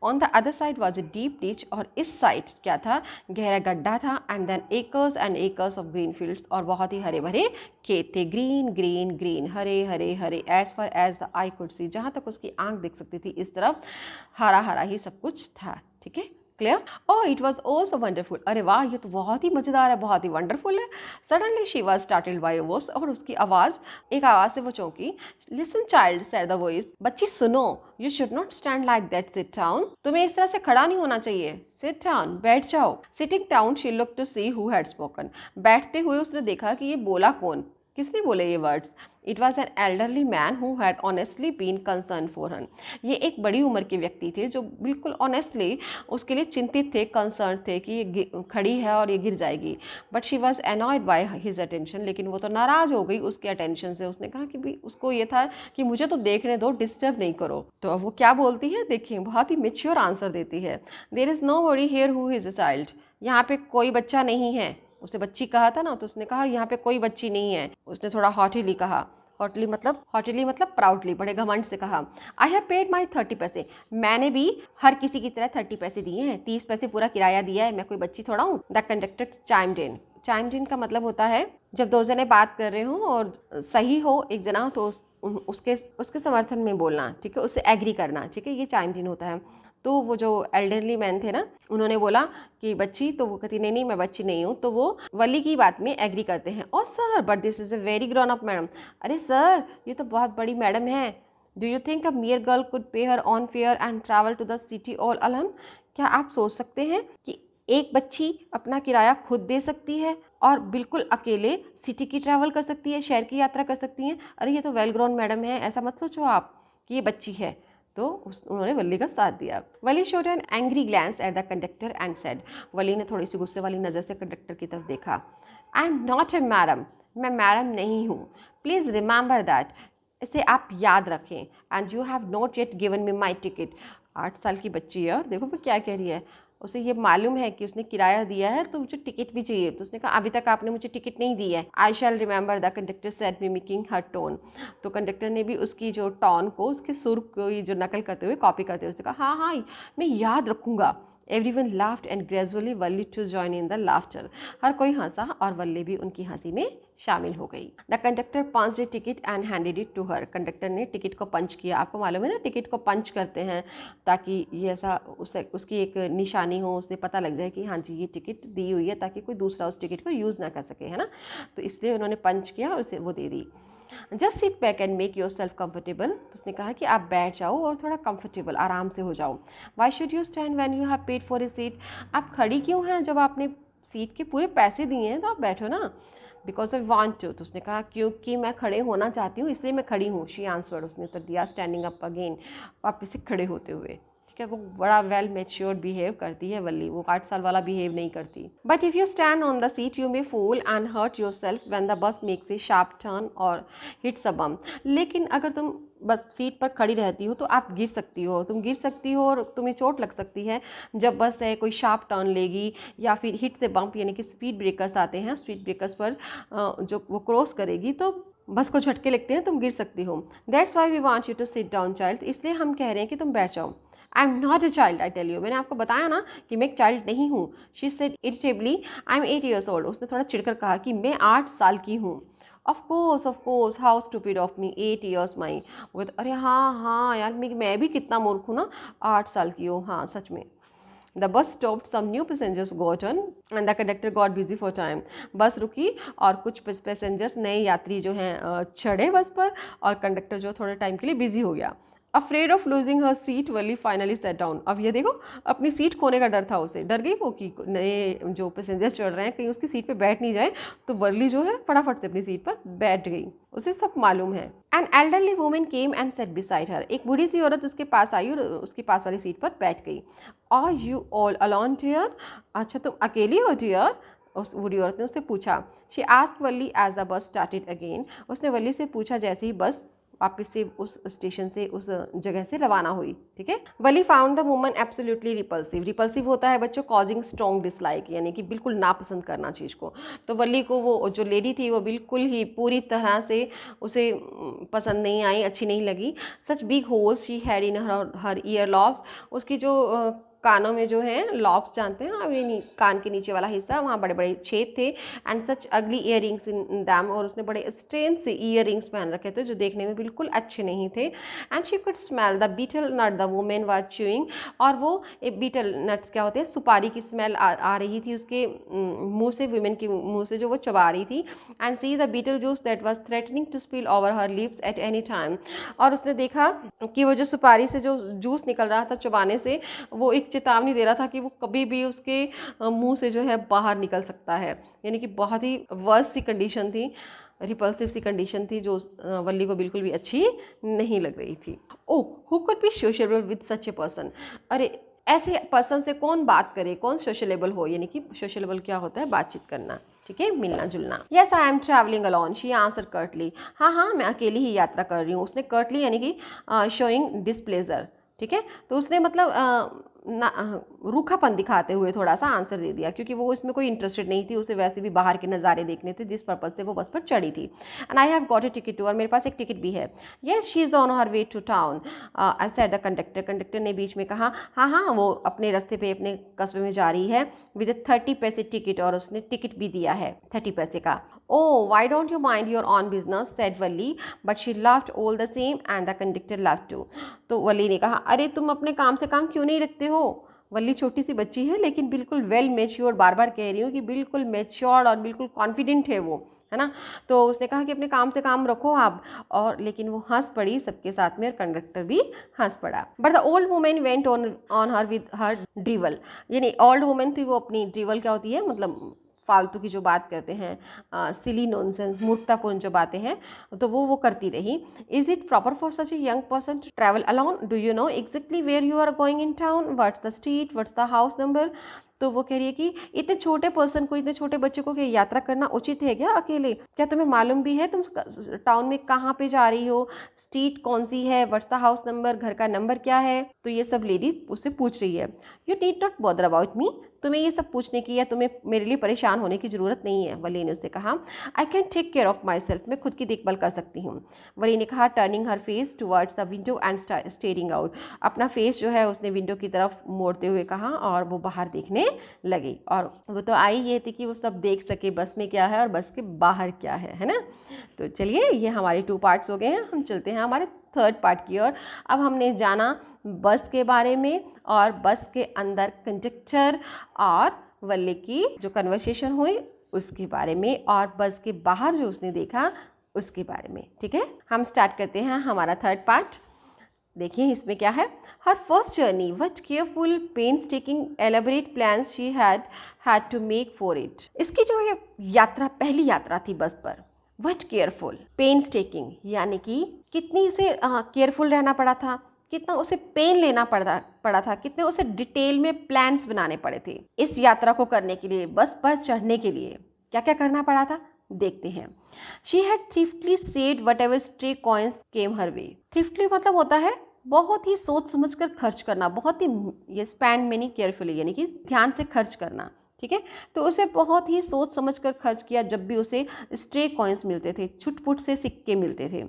On the other side was a deep ditch, और इस साइड क्या था, गहरा गड्ढा था। And then acres and acres of green fields, और बहुत ही हरे भरे खेत थे। ग्रीन ग्रीन ग्रीन, हरे हरे हरे, as far as the eye could see, जहाँ तक उसकी आंख देख सकती थी इस तरफ हरा हरा ही सब कुछ था, ठीक है, clear. Oh it was oh so wonderful, अरे वाह ये तो बहुत ही मज़ेदार है, बहुत ही वंडरफुल है। Suddenly she was started by a voice, और उसकी आवाज़, एक आवाज़ से वो चौंकी। Listen child said the voice, बच्ची सुनो, you should not stand like that, sit down, तुम्हें इस तरह से खड़ा नहीं होना चाहिए, सिट डाउन, बैठ जाओ। Sitting down she looked to see who had spoken, बैठते हुए उसने देखा कि ये बोला कौन, किसने बोले ये words. It was an elderly man who had honestly been concern for her, ये एक बड़ी उम्र के व्यक्ति थे जो बिल्कुल ऑनेस्टली उसके लिए चिंतित थे, कंसर्न थे कि ये खड़ी है और ये गिर जाएगी। But she was annoyed by his attention, लेकिन वो तो नाराज़ हो गई उसके अटेंशन से। उसने कहा कि भाई उसको ये था कि मुझे तो देखने दो, डिस्टर्ब नहीं करो। तो अब वो क्या बोलती है देखिए, बहुत ही मेच्योर आंसर देती है। There is nobody here who is a child, यहाँ पे कोई बच्चा नहीं है। उसने बच्ची कहा था ना, तो उसने कहा यहाँ पे कोई बच्ची नहीं है। उसने थोड़ा हॉटिली कहा, हॉटिली मतलब प्राउडली, बड़े घमंड से कहा। आई हैव पेड माई 30 पैसे, मैंने भी हर किसी की तरह 30 पैसे दिए हैं, 30 पैसे पूरा किराया दिया है, मैं कोई बच्ची थोड़ा हूँ। द कंडक्टर चाइम्ड इन, चाइम्ड इन का मतलब होता है जब दो जने बात कर रहे हो और सही हो एक जना, तो उसके समर्थन में बोलना, ठीक है, उससे एग्री करना, ठीक है, ये चाइम्ड इन होता है। तो वो जो एल्डरली मैन थे ना, उन्होंने बोला कि बच्ची, तो वो कहती नहीं नहीं मैं बच्ची नहीं हूँ, तो वो वली की बात में एग्री करते हैं। और sir but this is a very grown up madam, अरे सर ये तो बहुत बड़ी मैडम है। Do you think a mere girl could pay her own fare and travel to the city all alone, क्या आप सोच सकते हैं कि एक बच्ची अपना किराया खुद दे सकती है और बिल्कुल अकेले सिटी की ट्रैवल कर सकती है, शहर की यात्रा कर सकती हैं? अरे ये तो वेल ग्रोन मैडम है, ऐसा मत सोचो आप कि ये बच्ची है। तो उन्होंने वली का साथ दिया। Valli showed an angry glance at the conductor and said, Valli ने थोड़ी सी गुस्से वाली नज़र से कंडक्टर की तरफ देखा। आई एम नॉट ए मैडम, मैं मैडम नहीं हूँ, प्लीज़ रिमेंबर दैट, इसे आप याद रखें। And you have not yet given me my ticket, 8 साल की बच्ची है और देखो वो क्या कह रही है, उसे ये मालूम है कि उसने किराया दिया है तो मुझे टिकट भी चाहिए। तो उसने कहा अभी तक आपने मुझे टिकट नहीं दी है। I shall remember the conductor said, mimicking her tone. तो कंडक्टर ने भी उसकी जो टोन को, उसके सुर को जो नकल करते हुए, कॉपी करते हुए उसने कहा हाँ हाँ मैं याद रखूँगा। Everyone laughed and gradually Valli too joined in the laughter. हर कोई हंसा और वल्ली भी उनकी हंसी में शामिल हो गई। The conductor punched a ticket and handed it to her. Conductor ने टिकट को पंच किया। आपको मालूम है ना, टिकट को पंच करते हैं ताकि ये ऐसा उसकी एक निशानी हो, उसे पता लग जाए कि हाँ जी ये टिकट दी हुई है, ताकि कोई दूसरा उस टिकट को यूज़ ना कर सके, है ना। तो इसलिए उन्होंने पंच किया और उसे वो दे दी। Just sit back and make yourself comfortable. तो उसने कहा कि आप बैठ जाओ और थोड़ा कंफर्टेबल, आराम से हो जाओ। Why should you stand when you have paid for a seat. आप खड़ी क्यों हैं, जब आपने सीट के पूरे पैसे दिए हैं तो आप बैठो ना। Because I want to. तो उसने कहा क्योंकि मैं खड़े होना चाहती हूँ इसलिए मैं खड़ी हूँ। She answered. उसने उत्तर दिया स्टैंडिंग अप अगेन, वापस से खड़े होते हुए। ठीक है, वो बड़ा वेल मेच्योर्ड बिहेव करती है वल्ली, वो 8 साल वाला बिहेव नहीं करती। But if you stand on the seat you may fall and hurt yourself when the bus makes a sharp turn और हिट्स अ बम्प। लेकिन अगर तुम बस सीट पर खड़ी रहती हो तो आप गिर सकती हो, तुम गिर सकती हो और तुम्हें चोट लग सकती है जब बस है कोई शार्प टर्न लेगी या फिर हिट से बम्प, यानी कि स्पीड ब्रेकर्स आते हैं, स्पीड ब्रेकर्स पर जो वो क्रॉस करेगी तो बस को झटके लगते हैं, तुम गिर सकती हो। That's why we want you to sit down child. इसलिए हम कह रहे हैं कि तुम बैठ जाओ। I am not a child I tell you. मैंने आपको बताया ना कि मैं एक चाइल्ड नहीं हूँ। She said irritably I am 8 years old। उसने थोड़ा चिढ़कर कहा कि मैं 8 साल की हूँ। Of course how stupid of me 8 years माई। वो तो अरे हाँ हाँ यार, मैं भी कितना मूर्ख हूँ ना, 8 साल की हूँ, हाँ सच में। The bus stopped, some new passengers got on and the conductor got busy for time। बस रुकी और कुछ पैसेंजर्स, नए यात्री जो हैं चढ़े बस पर, और कंडक्टर जो थोड़े टाइम के लिए बिजी हो गया। Afraid of losing her seat Wali finally set down. अब ये देखो, अपनी सीट खोने का डर था उसे, डर गई वो कि नए जो पैसेंजर्स चढ़ रहे हैं कहीं उसकी सीट पे बैठ नहीं जाए, तो वर्ली जो है फटाफट से अपनी सीट पर बैठ गई। उसे सब मालूम है। An elderly women came and set beside her. एक बूढ़ी सी औरत उसके पास आई और उसके पास वाली सीट पर बैठ गई। Are you all alone dear. अच्छा तुम अकेली हो डियर, उस बूढ़ी औरत ने उससे पूछा। She asked Valli as the bus started again. उसने वल्ली से पूछा जैसे ही बस वापस से उस स्टेशन से, उस जगह से रवाना हुई। ठीक है। Valli found the woman absolutely repulsive. Repulsive होता है बच्चों कॉजिंग स्ट्रॉन्ग डिसलाइक, यानी कि बिल्कुल नापसंद करना चीज़ को। तो वली को वो जो लेडी थी वो बिल्कुल ही पूरी तरह से उसे पसंद नहीं आई, अच्छी नहीं लगी। Such big holes she had in her year lobes. उसकी जो कानों में जो है लॉब्स, जानते हैं आप, कान के नीचे वाला हिस्सा, वहाँ बड़े बड़े छेद थे। एंड सच अगली ईयर रिंग्स इन दैम। और उसने बड़े स्ट्रेन से ईयर रिंग्स पहन रखे थे जो देखने में बिल्कुल अच्छे नहीं थे। And she could smell the beetle not the women was chewing. और वो बीटल नट्स क्या होते हैं, सुपारी की स्मेल आ रही थी उसके मुंह से, वुमेन के मुंह से जो वो चबा रही थी। And see the betel juice that was threatening to spill over her lips at any time. और उसने देखा कि वो जो सुपारी से जो जूस निकल रहा था चबाने से, वो एक चेतावनी दे रहा था कि वो कभी भी उसके मुंह से जो है बाहर निकल सकता है। यानी कि बहुत ही वर्स्ट सी कंडीशन थी, रिपल्सिव सी कंडीशन थी, जो वल्ली को बिल्कुल भी अच्छी नहीं लग रही थी। Oh who could be sociable with such a person. अरे ऐसे पर्सन से कौन बात करे, कौन सोशलेबल हो। यानी कि सोशलेबल क्या होता है, बातचीत करना, ठीक है, मिलना जुलना। Yes I am travelling alone she answer Curtly. हाँ हाँ मैं अकेली ही यात्रा कर रही हूँ। उसने कर्टली यानी कि शोइंग डिसप्लेजर, ठीक है, तो उसने मतलब रूखापन दिखाते हुए थोड़ा सा आंसर दे दिया, क्योंकि वो इसमें कोई इंटरेस्टेड नहीं थी। उसे वैसे भी बाहर के नज़ारे देखने थे जिस पर्पज़ से वो बस पर चढ़ी थी। And I have got a ticket too. और मेरे पास एक टिकट भी है। Yes she is on her way to town I said the conductor. Conductor ने बीच में कहा हाँ हाँ वो अपने रास्ते पे अपने कस्बे में जा रही है विद 30 पैसे टिकट। और उसने टिकट भी दिया है 30 पैसे का। Oh, why don't you mind your own business? said Valli, but she laughed all the same and the conductor laughed too. तो वली ने कहा अरे तुम अपने काम से काम क्यों नहीं रखते हो। वली छोटी सी बच्ची है लेकिन बिल्कुल वेल मैच्योर्ड, बार बार कह रही हूँ कि बिल्कुल मैच्योर्ड और बिल्कुल कॉन्फिडेंट है वो, है ना। तो उसने कहा कि अपने काम से काम रखो आप। और लेकिन वो हंस पड़ी सबके साथ में और कंडक्टर भी हंस पड़ा। But the old women went on her with her drivel. यानी ओल्ड वुमेन थी वो, अपनी ड्रीवल क्या होती है, मतलब फालतू की जो बात करते हैं, सिली नॉनसेंस, मूर्खतापूर्ण जो बातें हैं, तो वो करती रही। Is it proper for such a young person to travel alone? Do you know exactly where you are going in town? What's the street? What's the house number? तो वो कह रही है कि इतने छोटे पर्सन को, इतने छोटे बच्चे को यात्रा करना उचित है क्या अकेले? क्या तुम्हें मालूम भी है तुम टाउन में कहाँ पे जा रही हो, स्ट्रीट कौन सी है, व्हाट्स द हाउस नंबर, घर का नंबर क्या है? तो ये सब लेडी उससे पूछ रही है। You need not bother about me, तुम्हें ये सब पूछने की या तुम्हें मेरे लिए परेशान होने की ज़रूरत नहीं है। वली ने उससे कहा, I can take care of myself, मैं खुद की देखभाल कर सकती हूँ। वली ने कहा, turning her face towards the window and steering out, अपना फेस जो है उसने विंडो की तरफ मोड़ते हुए कहा और वो बाहर देखने लगी। और वो तो आई ये थी कि वो सब देख सके बस में क्या है और बस के बाहर क्या है ना। तो चलिए, ये हमारे 2 पार्ट्स हो गए हैं। हम चलते हैं हमारे 3rd पार्ट की ओर। अब हमने जाना बस के बारे में और बस के अंदर कंडक्टर और वल्ली की जो कन्वर्सेशन हुई उसके बारे में, और बस के बाहर जो उसने देखा उसके बारे में। ठीक है, हम स्टार्ट करते हैं हमारा 3rd पार्ट। देखिए इसमें क्या है। Her first journey, what careful painstaking elaborate plans she had to make for it. इसकी जो है यात्रा, पहली यात्रा थी बस पर। व्हाट केयरफुल पेन्सटेकिंग, यानी कि कितनी उसे केयरफुल रहना पड़ा था, कितना उसे पेन लेना पड़ा था, कितने उसे डिटेल में प्लान्स बनाने पड़े थे इस यात्रा को करने के लिए। बस पर चढ़ने के लिए क्या क्या करना पड़ा था, देखते हैं। She had thriftily saved whatever stray coins came her way. Thriftily मतलब होता है बहुत ही सोच समझकर खर्च करना, बहुत ही, ये स्पेंड मनी केयरफुली यानी कि ध्यान से खर्च करना। ठीक है, तो उसे बहुत ही सोच समझकर खर्च किया जब भी उसे स्ट्रे कॉइन्स मिलते थे, छुटपुट से सिक्के मिलते थे।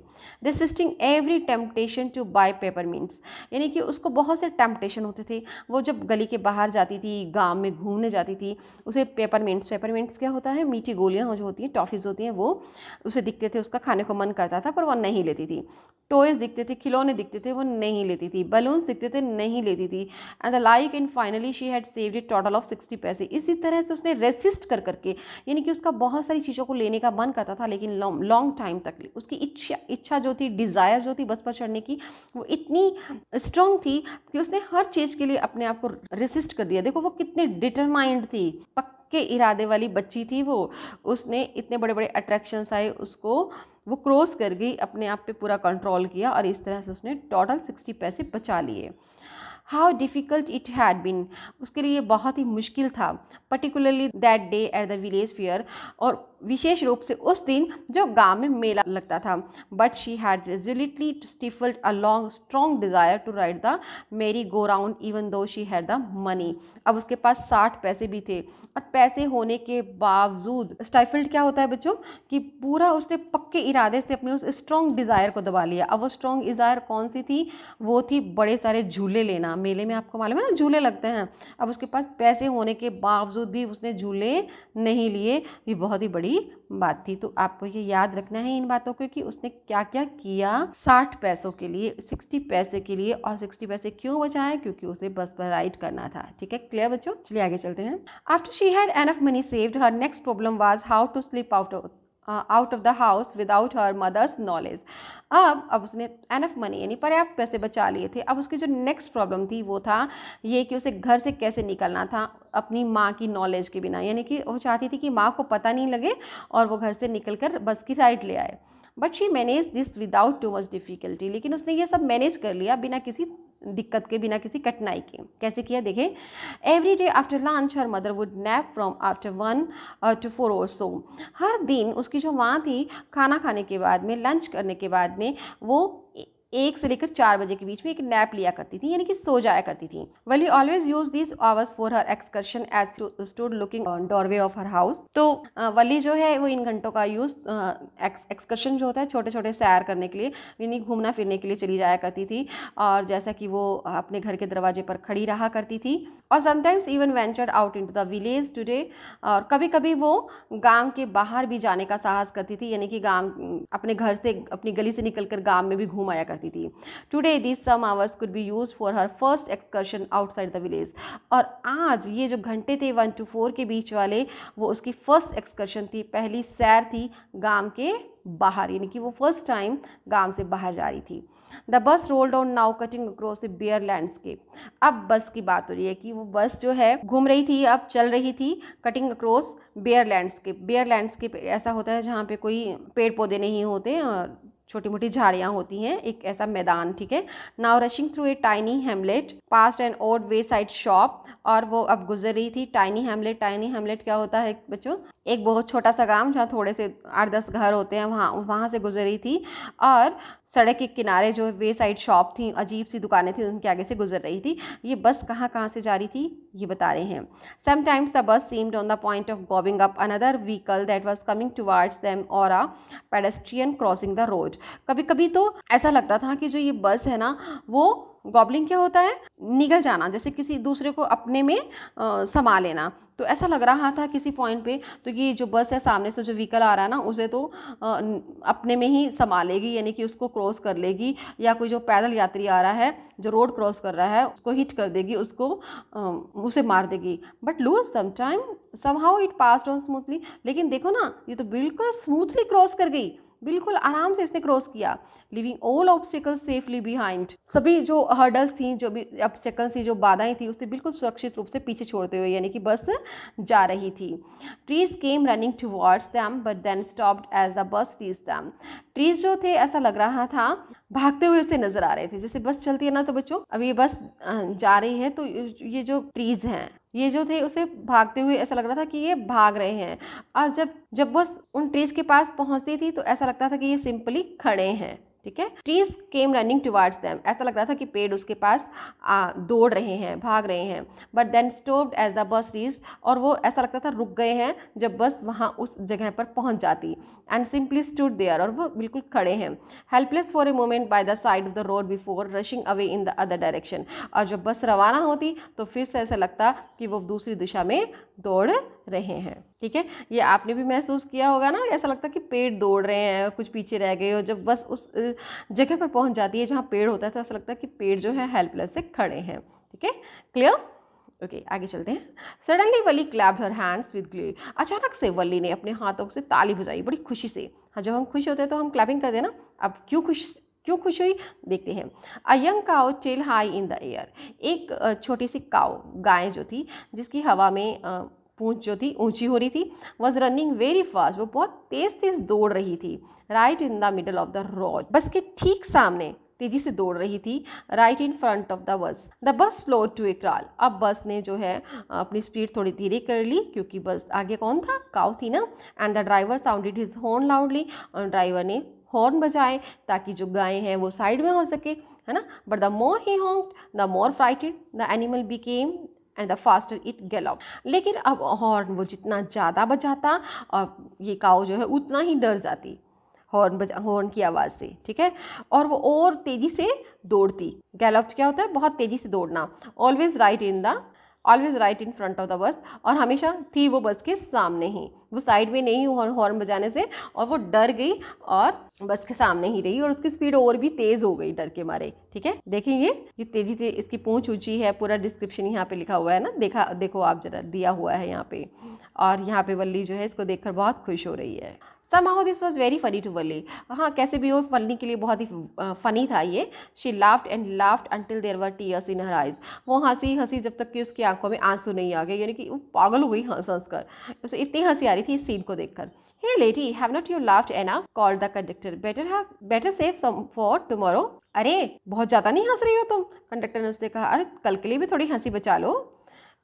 Resisting every temptation to buy peppermints, यानी कि उसको बहुत से टेम्पटेशन होते थे। वो जब गली के बाहर जाती थी, गांव में घूमने जाती थी, उसे पेपरमिंट्स क्या होता है, मीठी गोलियां जो होती हैं, टॉफ़ीज़ होती हैं, वो उसे दिखते थे, उसका खाने को मन करता था पर वो नहीं लेती थी। टॉयज़ दिखते थे, खिलौने दिखते थे, वो नहीं लेती थी। बलून्स दिखते थे, नहीं लेती थी। And the like and finally she had saved A total of 60 पैसे। इसी तरह से उसने रेसिस्ट करके, यानी कि उसका बहुत सारी चीज़ों को लेने का मन करता था, लेकिन लॉन्ग टाइम तक उसकी इच्छा जो थी, डिज़ायर जो थी बस पर चढ़ने की, वो इतनी स्ट्रॉन्ग थी कि उसने हर चीज़ के लिए अपने आप को रेसिस्ट कर दिया। देखो वो कितनी डिटरमाइंड थी, पक्के इरादे वाली बच्ची थी वो। उसने इतने बड़े बड़े अट्रैक्शंस आए, उसको वो क्रॉस कर गई, अपने आप पे पूरा कंट्रोल किया और इस तरह से उसने टोटल 60 पैसे बचा लिए। How difficult it had been, उसके लिए बहुत ही मुश्किल था। Particularly that day at the village fair, और विशेष रूप से उस दिन जो गांव में मेला लगता था। But she had resolutely stifled a long strong desire to ride the merry go round even though she had the money. अब उसके पास 60 पैसे भी थे और पैसे होने के बावजूद, स्टाइफल्ड क्या होता है बच्चों, कि पूरा उसने पक्के इरादे से अपने उस स्ट्रॉन्ग डिज़ायर को दबा लिया। अब वो स्ट्रॉन्ग डिज़ायर कौन सी थी, वो थी बड़े सारे झूले लेना। मेले में आपको मालूम है ना झूले लगते हैं। अब उसके पास पैसे होने के बावजूद भी उसने झूले नहीं लिए, ये बहुत ही बड़ी बात थी। तो आपको ये याद रखना है इन बातों को कि उसने क्या क्या किया 60 पैसों के लिए, 60 पैसे के लिए। और 60 पैसे क्यों बचाए, क्योंकि उसे बस पर राइड करना था। ठीक है, क्लियर बच्चों? चलिए आगे चलते हैं। After she had enough money saved, her next problem was how to slip out of the house without her mother's knowledge. अब उसने एनफ मनी यानी पर्याप्त पैसे बचा लिए थे। अब उसकी जो नेक्स्ट प्रॉब्लम थी वो था ये कि उसे घर से कैसे निकलना था अपनी माँ की नॉलेज के बिना, यानी कि वो चाहती थी कि माँ को पता नहीं लगे और वो घर से निकलकर बस की राइड ले आए। But she manage this without too much difficulty, लेकिन उसने ये सब मैनेज कर लिया बिना किसी दिक्कत के, बिना किसी कठिनाई के। कैसे किया देखें। Every day after lunch her mother would nap from after 1 to 4 और सो। हर दिन उसकी जो माँ थी, खाना खाने के बाद में, लंच करने के बाद में, वो 1 से लेकर 4 बजे के बीच में एक नैप लिया करती थी, यानी कि सो जाया करती थी। Valli always use this hours for her excursion as stood looking on doorway of her house. तो वली जो है वो इन घंटों का यूज एक्सकर्शन जो होता है, छोटे छोटे सैर करने के लिए, यानी घूमना फिरने के लिए चली जाया करती थी। और जैसा कि वो अपने घर के दरवाजे पर खड़ी रहा करती थी। और sometimes even ventured out into the village today, और कभी कभी वो गांव के बाहर भी जाने का साहस करती थी, यानी कि गांव, अपने घर से, अपनी गली से निकलकर गांव में भी घूम आया करती थी। Today this some hours could be used for her first excursion outside the village. और आज ये जो घंटे थे 1 to 4 के बीच वाले, वो उसकी फर्स्ट एक्सकर्शन थी, पहली सैर थी गांव के बाहर, यानी कि वो फर्स्ट टाइम गांव से बाहर जा रही थी। The bus rolled on now cutting across a bare landscape. अब बस की बात हो रही है कि वो बस जो है घूम रही थी, अब चल रही थी cutting across bare landscape. Bare landscape ऐसा होता है जहाँ पे कोई पेड़ पौधे नहीं होते, छोटी मोटी झाड़ियाँ होती हैं, एक ऐसा मैदान, ठीक है। Now rushing through a tiny Hamlet past an old way side shop, और वो अब गुजर रही थी टाइनी हेमलेट। टाइनी हेमलेट क्या होता है बच्चों? एक बहुत छोटा सा गांव जहाँ थोड़े से 8-10 घर होते हैं, वहाँ से गुजर रही थी। और सड़क के किनारे जो वे साइड शॉप थी, अजीब सी दुकानें थी, उनके आगे से गुजर रही थी। ये बस कहाँ कहाँ से जा रही थी ये बता रहे हैं। Sometimes the bus seemed on the point of gobbling up another vehicle that was coming towards them और a pedestrian crossing the road. कभी कभी तो ऐसा लगता था कि जो ये बस है ना, वो गॉबलिंग क्या होता है? निगल जाना, जैसे किसी दूसरे को अपने में समा लेना। तो ऐसा लग रहा था किसी पॉइंट पे तो ये जो बस है, सामने से जो व्हीकल आ रहा है ना, उसे तो अपने में ही समा लेगी, यानी कि उसको क्रॉस कर लेगी, या कोई जो पैदल यात्री आ रहा है जो रोड क्रॉस कर रहा है उसको हिट कर देगी, उसको उसे मार देगी। But lose somehow it passed on smoothly. लेकिन देखो ना, ये तो बिल्कुल स्मूथली क्रॉस कर गई, बिल्कुल आराम से इसने क्रॉस किया। Living all obstacles safely behind, सभी जो हर्डल्स थी, जो भी ऑब्स्टिकल्स थी, जो बाधाएं थी, उसे बिल्कुल सुरक्षित रूप से पीछे छोड़ते हुए, यानी कि बस जा रही थी। Trees came running towards them but then stopped as the bus reached them. Trees जो थे, ऐसा लग रहा था भागते हुए उसे नजर आ रहे थे। जैसे बस चलती है ना, तो बच्चों अब ये बस जा रही है, तो ये जो ट्रीज हैं, ये जो थे उसे भागते हुए ऐसा लग रहा था कि ये भाग रहे हैं। और जब बस उन ट्रीज के पास पहुंचती थी तो ऐसा लगता था कि ये सिंपली खड़े हैं, ठीक है। Trees came running towards them, ऐसा लग रहा था कि पेड़ उसके पास दौड़ रहे हैं, भाग रहे हैं। But then stopped as the bus reached, और वो ऐसा लगता था रुक गए हैं जब बस वहाँ उस जगह पर पहुँच जाती। एंड सिंपली स्टूड देयर, और वो बिल्कुल खड़े हैं, helpless for a moment by the side of the road before rushing away in the other direction. और जब बस रवाना होती तो फिर से ऐसा लगता कि वो दूसरी दिशा में दौड़ रहे हैं, ठीक है। ये आपने भी महसूस किया होगा ना, ऐसा लगता है कि पेड़ दौड़ रहे हैं, कुछ पीछे रह गए, और जब बस उस जगह पर पहुंच जाती है जहाँ पेड़ होता है तो ऐसा लगता है कि पेड़ जो है हेल्पलेस से खड़े हैं, ठीक है। क्लियर? ओके, आगे चलते हैं। Suddenly Valli clapped her hands with glee, अचानक से वली ने अपने हाथों से ताली बजाई बड़ी खुशी से। हाँ, जब हम खुश होते हैं तो हम क्लैपिंग करते हैं ना। अब क्यों खुश हुई देखते हैं। A young cow tail high in the air, एक छोटी सी काउ, गाय जो थी, जिसकी हवा में पूंछ जो थी ऊंची हो रही थी, वॉज रनिंग वेरी फास्ट, वो बहुत तेज दौड़ रही थी। Right in the middle of the road, bus के ठीक सामने तेजी से दौड़ रही थी। Right in front of the bus slow to a crawl, अब बस ने जो है अपनी स्पीड थोड़ी धीरे कर ली, क्योंकि बस आगे कौन था? काउ थी ना। And the driver sounded his horn loudly, और ड्राइवर ने हॉर्न बजाए ताकि जो गाय हैं वो साइड में हो सके, है ना। But the more he honked the more frightened the animal became and the faster it galloped. लेकिन अब हॉर्न वो जितना ज़्यादा बजाता, और ये काऊ जो है उतना ही डर जाती हॉर्न की आवाज़ से, ठीक है। और वो और तेज़ी से दौड़ती। गैलॉप क्या होता है? बहुत तेज़ी से दौड़ना। Always right in front of the बस, और हमेशा थी वो बस के सामने ही, वो साइड में नहीं हॉर्न बजाने से, और वो डर गई और बस के सामने ही रही, और उसकी स्पीड और भी तेज़ हो गई डर के मारे, ठीक है। देखिए ये तेज़ी से, इसकी पूंछ ऊंची है, पूरा डिस्क्रिप्शन यहाँ पे लिखा हुआ है ना, देखो आप जरा, दिया हुआ है यहाँ पे। और यहाँ पे वल्ली जो है इसको देखकर बहुत खुश हो रही है। Somehow this was very funny to वल्ली। हाँ, कैसे भी हो, वल्ली के लिए बहुत ही फनी था ये। She laughed and laughed until there were tears in her eyes। वो हंसी जब तक कि उसकी आंखों में आंसू नहीं आ गए, यानी कि वो पागल हो गई हंस कर। उसे इतनी हंसी आ रही थी इस सीन को देखकर। Hey lady, have not you laughed enough? called the conductor. Better save some for tomorrow। अरे बहुत ज़्यादा नहीं हंस रही हो तुम? कंडक्टर ने उससे कहा, अरे कल के लिए भी थोड़ी हंसी बचा लो।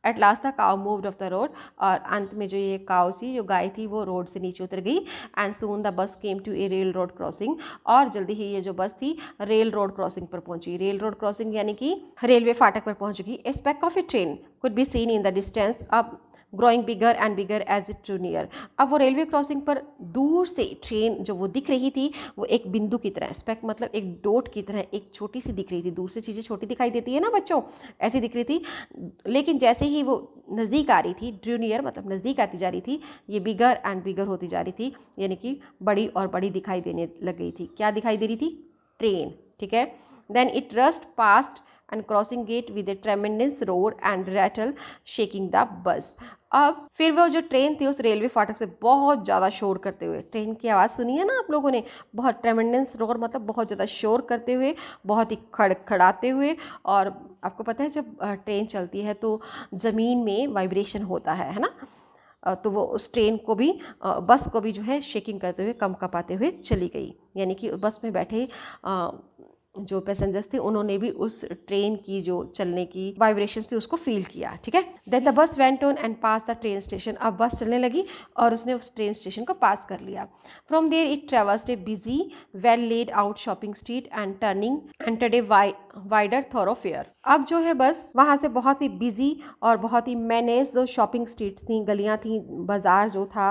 At last the cow moved off the road, और अंत में जो ये काउ थी, जो गाय थी, वो रोड से नीचे उतर गई। And soon the bus came to a railroad crossing, और जल्दी ही ये जो बस थी रेल रोड क्रॉसिंग पर पहुंची। रेल रोड क्रॉसिंग यानी कि रेलवे फाटक पर पहुंच गई। A speck of a train could be seen in the distance, अब growing bigger and bigger as it drew near. अब वो रेलवे क्रॉसिंग पर दूर से ट्रेन जो वो दिख रही थी, वो एक बिंदु की तरह, स्पेक मतलब एक डॉट की तरह, एक छोटी सी दिख रही थी। दूर से चीज़ें छोटी दिखाई देती है ना बच्चों, ऐसी दिख रही थी। लेकिन जैसे ही वो नज़दीक आ रही थी, ड्रू नियर मतलब नज़दीक आती जा रही थी, ये बिगर एंड बिगर होती जा रही थी, यानी कि बड़ी और बड़ी दिखाई देने लग गई थी। क्या दिखाई दे रही थी? ट्रेन, ठीक है। Then it rushed past and crossing it with a tremendous roar and rattle shaking the bus। अब फिर वो जो ट्रेन थी उस रेलवे फाटक से बहुत ज़्यादा शोर करते हुए, ट्रेन की आवाज़ सुनी है ना आप लोगों ने, बहुत ट्रेमेंडेंस रोर मतलब बहुत ज़्यादा शोर करते हुए, बहुत ही खड़खड़ाते हुए। और आपको पता है जब ट्रेन चलती है तो ज़मीन में वाइब्रेशन होता है ना, तो वो उस ट्रेन को भी बस को भी जो है शेकिंग करते हुए कंपाते हुए चली गई। यानी कि बस में बैठे जो पैसेंजर्स थे उन्होंने भी उस ट्रेन की जो चलने की वाइब्रेशंस थी उसको फील किया। ठीक है, then the bus went on and pass the train station. अब बस चलने लगी और उसने उस ट्रेन स्टेशन को पास कर लिया। From there it traversed a busy well laid out shopping street and turning entered a wider thoroughfare. अब जो है बस वहाँ से बहुत ही बिजी और बहुत ही मैनेज जो शॉपिंग स्ट्रीट्स थी, गलियाँ थी, बाजार जो था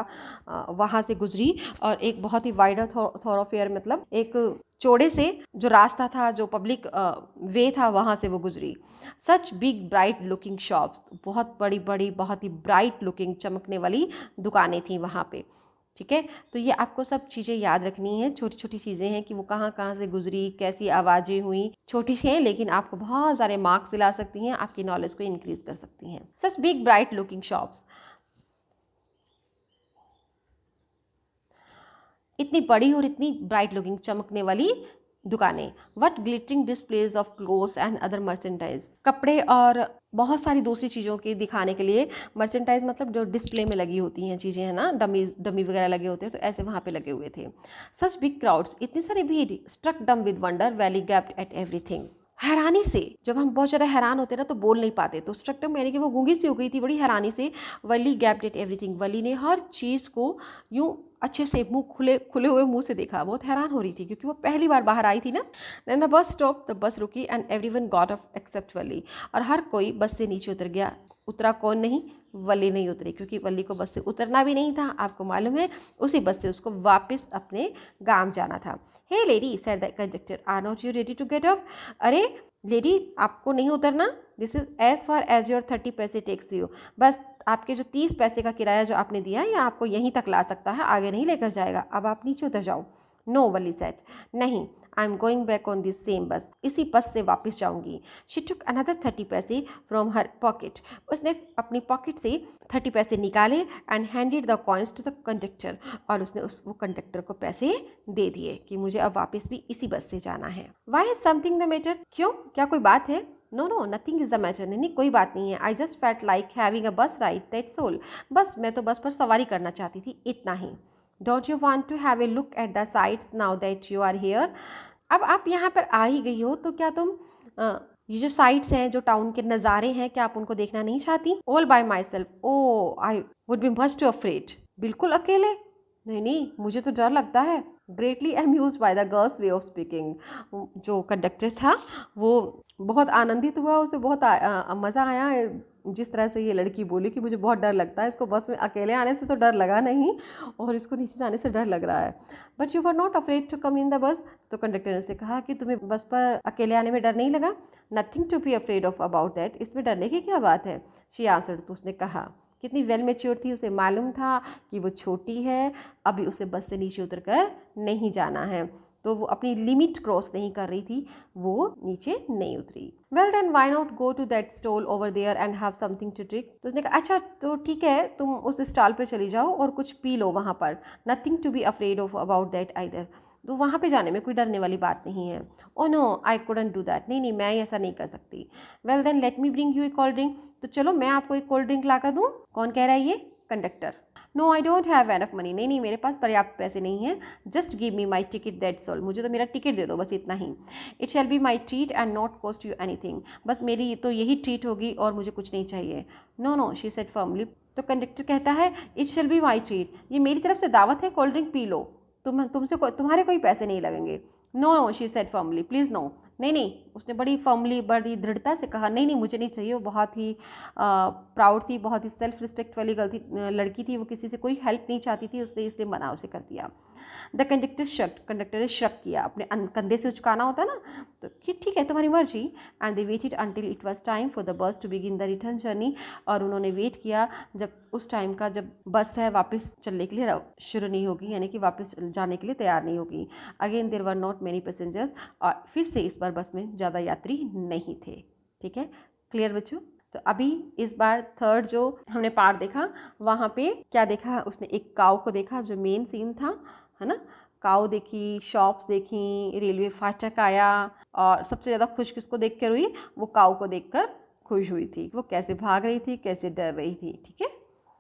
वहाँ से गुजरी और एक बहुत ही वाइडर थॉरोफेयर मतलब एक चौड़े से जो रास्ता था, जो पब्लिक वे था, वहाँ से वो गुजरी। Such big bright looking shops, बहुत बड़ी बड़ी बहुत ही ब्राइट लुकिंग चमकने वाली दुकानें थी वहाँ पे। ठीक है, तो ये आपको सब चीज़ें याद रखनी है, छोटी छोटी चीज़ें हैं कि वो कहाँ कहाँ से गुजरी, कैसी आवाज़ें हुई, छोटी सी हैं लेकिन आपको बहुत सारे मार्क्स दिला सकती हैं, आपकी नॉलेज को इंक्रीज कर सकती हैं। Such big bright looking shops, इतनी बड़ी और इतनी ब्राइट लुकिंग चमकने वाली दुकानें। What glittering displays of clothes and other merchandise, कपड़े और बहुत सारी दूसरी चीज़ों की दिखाने के लिए। मर्चेंडाइज मतलब जो डिस्प्ले में लगी होती हैं चीज़ें, है ना, डमी वगैरह लगे होते हैं, तो ऐसे वहाँ पे लगे हुए थे। सच बिग क्राउड्स, इतनी सारी भीड़। स्ट्रक डम with wonder valley gapped at everything, हैरानी से, जब हम बहुत ज़्यादा हैरान होते ना तो बोल नहीं पाते, तो स्ट्रक डम यानी कि वो गूंगी सी हो गई थी बड़ी हैरानी से। वली गैप्ड एट एवरीथिंग, वली ने हर चीज़ को यूं अच्छे से मुंह खुले खुले हुए मुंह से देखा, बहुत हैरान हो रही थी क्योंकि वो पहली बार बाहर आई थी ना। Then the bus stop, the bus रुकी and everyone got off except Valli, और हर कोई बस से नीचे उतर गया। उतरा कौन नहीं? वली नहीं उतरी, क्योंकि वली को बस से उतरना भी नहीं था, आपको मालूम है, उसी बस से उसको वापस अपने गांव जाना था। Hey lady said the conductor, are not you ready to get off? अरे लेडी, आपको नहीं उतरना? This is as far as your 30 पैसे टेक्स यू, बस आपके जो 30 पैसे का किराया जो आपने दिया है, या आपको यहीं तक ला सकता है, आगे नहीं लेकर जाएगा, अब आप नीचे उतर जाओ। नो, वली सेड, नहीं, I am going back on this same बस, इसी बस से वापस जाऊंगी। शी टुक अनदर 30 पैसे फ्रॉम हर पॉकेट, उसने अपनी पॉकेट से 30 पैसे निकाले and handed the coins to the conductor, और उसने वो कंडक्टर को पैसे दे दिए कि मुझे अब वापस भी इसी बस से जाना है। Why is something the matter, क्यों, क्या कोई बात है? No no, nothing is the matter, नहीं कोई बात नहीं है। I just felt like having a bus ride, that's all, बस मैं तो बस पर सवारी करना चाहती थी, इतना ही। Don't you want to have a look at the sights now that you are here, अब आप यहाँ पर आ ही गई हो तो क्या तुम ये जो साइट्स हैं, जो टाउन के नज़ारे हैं, क्या आप उनको देखना नहीं चाहती? All by myself, oh I would be much too afraid, बिल्कुल अकेले? नहीं नहीं, मुझे तो डर लगता है। Greatly amuse by the girl's way of speaking, जो कंडक्टर था वो बहुत आनंदित हुआ, उसे बहुत मज़ा आया जिस तरह से ये लड़की बोली कि मुझे बहुत डर लगता है, इसको बस में अकेले आने से तो डर लगा नहीं और इसको नीचे जाने से डर लग रहा है। But you are not afraid to come in the bus, तो कंडक्टर ने उसे कहा कि तुम्हें बस पर अकेले आने में डर नहीं लगा? Nothing to be afraid of about that, इसमें डरने की क्या बात है? शी आंसर्ड, तो उसने कहा, कितनी वेल मैच्योर थी, उसे मालूम था कि वो छोटी है, अभी उसे बस से नीचे उतर कर नहीं जाना है, तो वो अपनी लिमिट क्रॉस नहीं कर रही थी, वो नीचे नहीं उतरी। Well then why not go to that stall over there and have something to drink, तो उसने कहा अच्छा तो ठीक है, तुम उस स्टॉल पर चली जाओ और कुछ पी लो वहाँ पर। Nothing to be afraid of about that either, तो वहाँ पे जाने में कोई डरने वाली बात नहीं है। Oh no, I couldn't do that, नहीं नहीं मैं ऐसा नहीं कर सकती। Well then let me bring you a cold drink, तो चलो मैं आपको एक कोल्ड ड्रिंक ला कर दूँ। कौन कह रहा है ये? Conductor. No I don't have enough money, नहीं नहीं मेरे पास पर्याप्त पैसे नहीं हैं। Just give me my ticket that's all, मुझे तो मेरा टिकट दे दो, बस इतना ही। It shall be my treat and not cost you anything, बस मेरी तो यही ट्रीट होगी और मुझे कुछ नहीं चाहिए। No no, she said firmly, तो कंडक्टर कहता है it shall be my treat, ये मेरी तरफ से दावत है, कोल्ड ड्रिंक पी लो, तुम्हारे कोई पैसे नहीं लगेंगे। No no, she said firmly, please no, नहीं नहीं, उसने बड़ी फर्मली, बड़ी दृढ़ता से कहा, नहीं नहीं मुझे नहीं चाहिए। वो बहुत ही प्राउड थी, बहुत ही सेल्फ रिस्पेक्ट वाली लड़की थी, वो किसी से कोई हेल्प नहीं चाहती थी, उसने इसलिए मना उसे कर दिया। द कंडक्टर शक्ड, कंडक्टर ने शक किया, अपने कंधे से उचकाना होता है ना, तो कि ठीक है तुम्हारी मर्जी। And they waited until it was time for the bus to begin the return journey, और उन्होंने वेट किया जब उस टाइम का, जब बस है वापस चलने के लिए शुरू नहीं होगी, यानी कि वापस जाने के लिए तैयार नहीं होगी। Again there were not many passengers, और फिर से इस बार बस में ज़्यादा यात्री नहीं थे। ठीक है, क्लियर बच्चों? तो अभी इस बार थर्ड जो हमने पार्ट देखा, वहाँ पे क्या देखा, उसने एक काऊ को देखा, जो मेन सीन था, है ना। काऊ देखी, शॉप्स देखी, रेलवे फाटक आया, और सबसे ज़्यादा खुश किसको देख कर हुई? वो काऊ को देखकर खुश हुई थी, वो कैसे भाग रही थी, कैसे डर रही थी। ठीक है,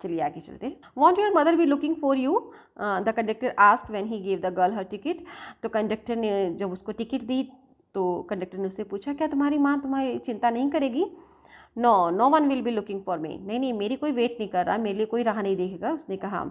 चलिए आगे चलते हैं। Want your mother B looking for you, the conductor asked when he gave the girl her ticket. तो कंडक्टर ने जब उसको टिकट दी तो कंडक्टर ने उससे पूछा क्या तुम्हारी माँ तुम्हारी चिंता नहीं करेगी? No one will be looking for me, नहीं नहीं मेरी कोई वेट नहीं कर रहा, मेरे लिए कोई राह नहीं देखेगा, उसने कहा।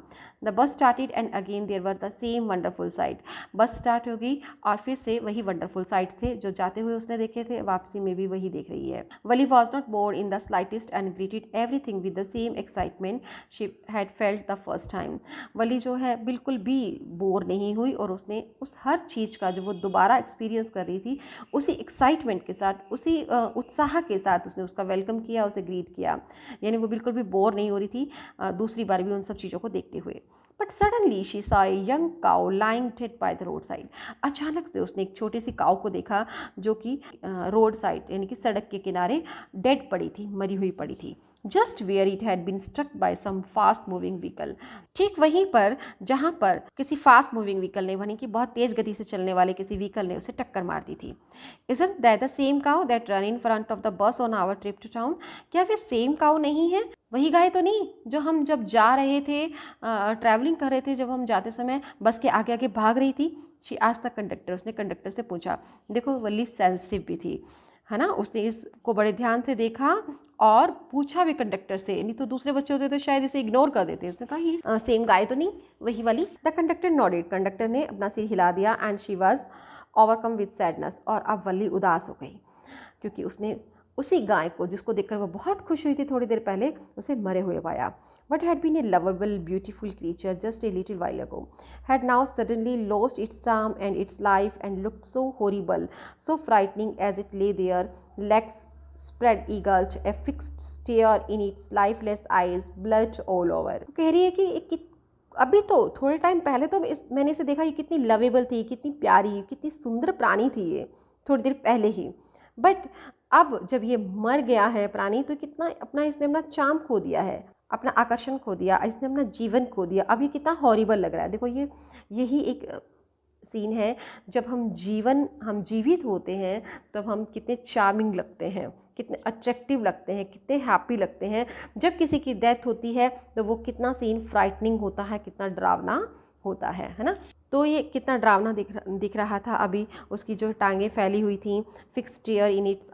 The bus started and again there were the same wonderful sight. Bus start हो गई और फिर से वही वंडरफुल साइट्स थे जो जाते हुए उसने देखे थे, वापसी में भी वही देख रही है। Valli was not bored in the slightest and greeted everything with the same excitement she had felt the first time. Valli जो है बिल्कुल भी बोर नहीं हुई और उसने उस हर चीज़ का जो वो दोबारा एक्सपीरियंस कर रही थी उसी एक्साइटमेंट के साथ, उसी उत्साह के साथ उसने उसका वेलकम किया, उसे ग्रीट किया। यानी वो बिल्कुल भी बोर नहीं हो रही थी दूसरी बार भी उन सब चीज़ों को देखते हुए। But suddenly she saw a young cow lying dead by the road side. अचानक से उसने एक छोटी सी काउ को देखा जो कि रोड साइड यानी कि सड़क के किनारे डेड पड़ी थी, मरी हुई पड़ी थी। Just where it had been struck by some fast moving vehicle. ठीक वहीं पर जहाँ पर किसी फास्ट मूविंग व्हीकल ने, यानी कि बहुत तेज़ गति से चलने वाले किसी व्हीकल ने उसे टक्कर मार दी थी। Isn't that the same cow that ran in front of the bus on our trip to town? क्या वे सेम काउ नहीं है? वही गाय तो नहीं जो हम जब जा रहे थे, ट्रैवलिंग कर रहे थे, जब हम जाते समय बस के आगे आगे भाग रही थी? शी आज तक कंडक्टर, उसने कंडक्टर से पूछा। देखो वल्ली सेंसिटिव भी थी, है ना, उसने इसको बड़े ध्यान से देखा और पूछा भी कंडक्टर से, नहीं तो दूसरे बच्चे होते तो शायद इसे इग्नोर कर देते। उसने कहा ये सेम गाय तो नहीं वही वाली? द कंडक्टर नॉडेड, कंडक्टर ने अपना सिर हिला दिया। And she was overcome with sadness, और अब वल्ली उदास हो गई क्योंकि उसने उसी गाय को जिसको देखकर वो बहुत खुश हुई थी थोड़ी देर पहले, उसे मरे हुए पाया। What had been a lovable, beautiful creature just a little while ago had now suddenly lost its charm and its life and looked so horrible, so frightening as it lay there, legs spread eagled, a fixed stare in its lifeless eyes, blood all over. कह रही है कि अभी तो थोड़े time पहले तो मैंने इसे देखा, ये कितनी लवेबल थी, कितनी प्यारी, कितनी सुंदर प्राणी थी ये थोड़ी देर पहले ही, बट अब जब ये मर गया है प्राणी तो कितना इसने अपना चार्म खो दिया है, अपना आकर्षण खो दिया, इसने अपना जीवन खो दिया। अब ये कितना हॉरिबल लग रहा है। देखो यही एक सीन है, जब हम जीवित होते हैं तब हम कितने चार्मिंग लगते हैं, कितने अट्रैक्टिव लगते हैं, कितने हैप्पी लगते हैं। जब किसी की डेथ होती है तो वो कितना सीन फ्राइटनिंग होता है, कितना डरावना होता है ना। तो ये कितना डरावना दिख रहा था। अभी उसकी जो टांगें फैली हुई थी, fixed tier in its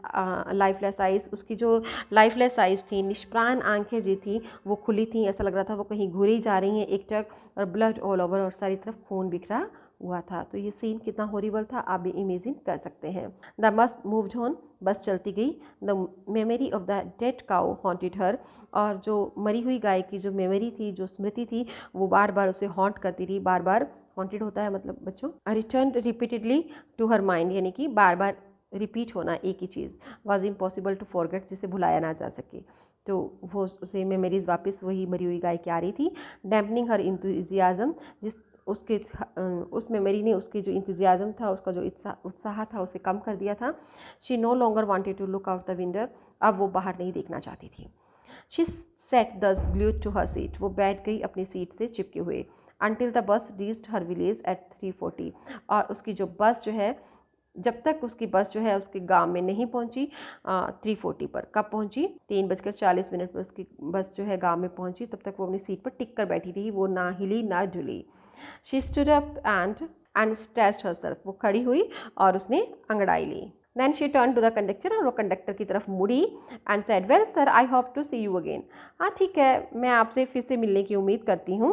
lifeless eyes, उसकी जो लाइफलेस आइज थी, निष्प्राण आंखें जो थी वो खुली थी, ऐसा लग रहा था वो कहीं घुरी जा रही हैं एकटक, और ब्लड ऑल ओवर, और सारी तरफ खून बिखरा हुआ था। तो ये सीन कितना हॉरिबल था आप भी इमेजिन कर सकते हैं। The bus moved on, bus चलती गई। The memory of the dead cow haunted her, और जो मरी हुई गाय की जो मेमोरी थी, जो स्मृति थी, वो बार बार उसे हॉन्ट करती रही। बार बार हॉन्टेड होता है मतलब बच्चों return repeatedly to her mind, यानी कि बार बार रिपीट होना एक ही चीज़। वॉज इम्पॉसिबल टू फॉरगेट, जिसे भुलाया ना जा सके। तो वो उसे मेमोरीज वापस वही मरी हुई गाय की आ रही थी। डैम्पनिंग हर इंथुजियाज्म, जिस उसके उस मेमोरी ने उसकी जो इंतज़ाज़म था, उसका जो उत्साह था, उसे कम कर दिया था। She no longer wanted to look out the window, अब वो बाहर नहीं देखना चाहती थी। She sat thus glued to her seat, वो बैठ गई अपनी सीट से चिपके हुए। Until the bus reached her village at 3:40, और उसकी जो बस जो है, जब तक उसकी बस जो है उसके गांव में नहीं पहुंची 3:40 पर। कब पहुंची? 3:40 पर उसकी बस जो है गांव में पहुंची। तब तक वो अपनी सीट पर टिक कर बैठी रही, वो ना हिली ना डुली। She stood up and stretched herself, वो खड़ी हुई और उसने अंगड़ाई ली। Then she turn to the conductor, और वो कंडक्टर की तरफ मुड़ी and said, well sir I hope to see you again. हाँ ठीक है, मैं आपसे फिर से मिलने की उम्मीद करती हूँ।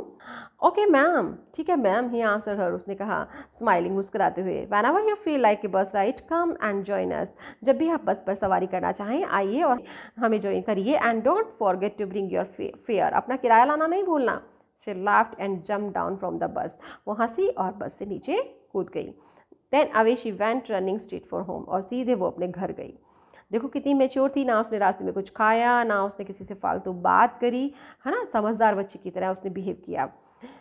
ओके मैम, ठीक है मैम, ही आंसर्ड हर, उसने कहा स्माइलिंग, मुस्कुराते हुए। Whenever you feel like a bus ride come and join us, जब भी आप बस पर सवारी करना चाहें आइए और हमें ज्वाइन करिए। And don't forget to bring your fare, अपना किराया लाना नहीं भूलना। She laughed and jump down from the bus, वो हंसी और बस से नीचे कूद गई। Then away she went running straight for home, और सीधे वो अपने घर गई। देखो कितनी मैच्योर थी, ना उसने रास्ते में कुछ खाया, ना उसने किसी से फालतू बात करी, है ना, समझदार बच्ची की तरह उसने बिहेव किया।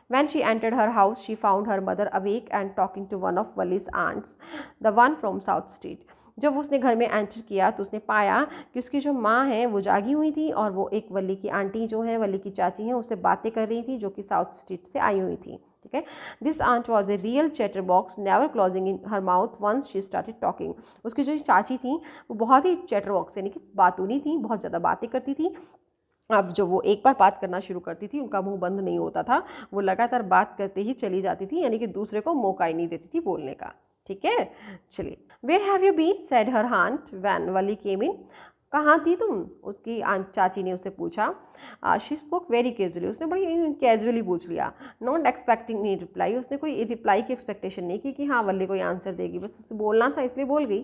When she entered her house, she found her mother awake and talking to one of Wally's aunts, the one from South Street. जब उसने घर में एंटर किया तो उसने पाया कि उसकी जो माँ है वो जागी हुई थी, और वो एक वली की आंटी जो है, वली की चाची हैं, उससे बातें कर रही थी, जो कि साउथ स्ट्रीट से आई हुई थी। ठीक है, this aunt was a real chatterbox, never closing in her mouth once she started talking. उसकी जो चाची थी वो बहुत ही चैटर बॉक्स यानी कि बातूनी थी, बहुत ज़्यादा बातें करती थी, अब जो वो एक बार बात करना शुरू करती थी उनका मुंह बंद नहीं होता था, वो लगातार बात करते ही चली जाती थी, यानी कि दूसरे को मौका ही नहीं देती थी बोलने का। ठीक है, चलिए। Where have you been said her aunt when Valli came in. कहाँ थी तुम, उसकी चाची ने उससे पूछा। शी स्पोक वेरी कैजुअली, उसने बड़ी कैजुअली पूछ लिया। नॉट एक्सपेक्टिंग नी रिप्लाई, उसने कोई रिप्लाई की एक्सपेक्टेशन नहीं की कि हाँ वल्ली कोई आंसर देगी, बस उसे बोलना था इसलिए बोल गई।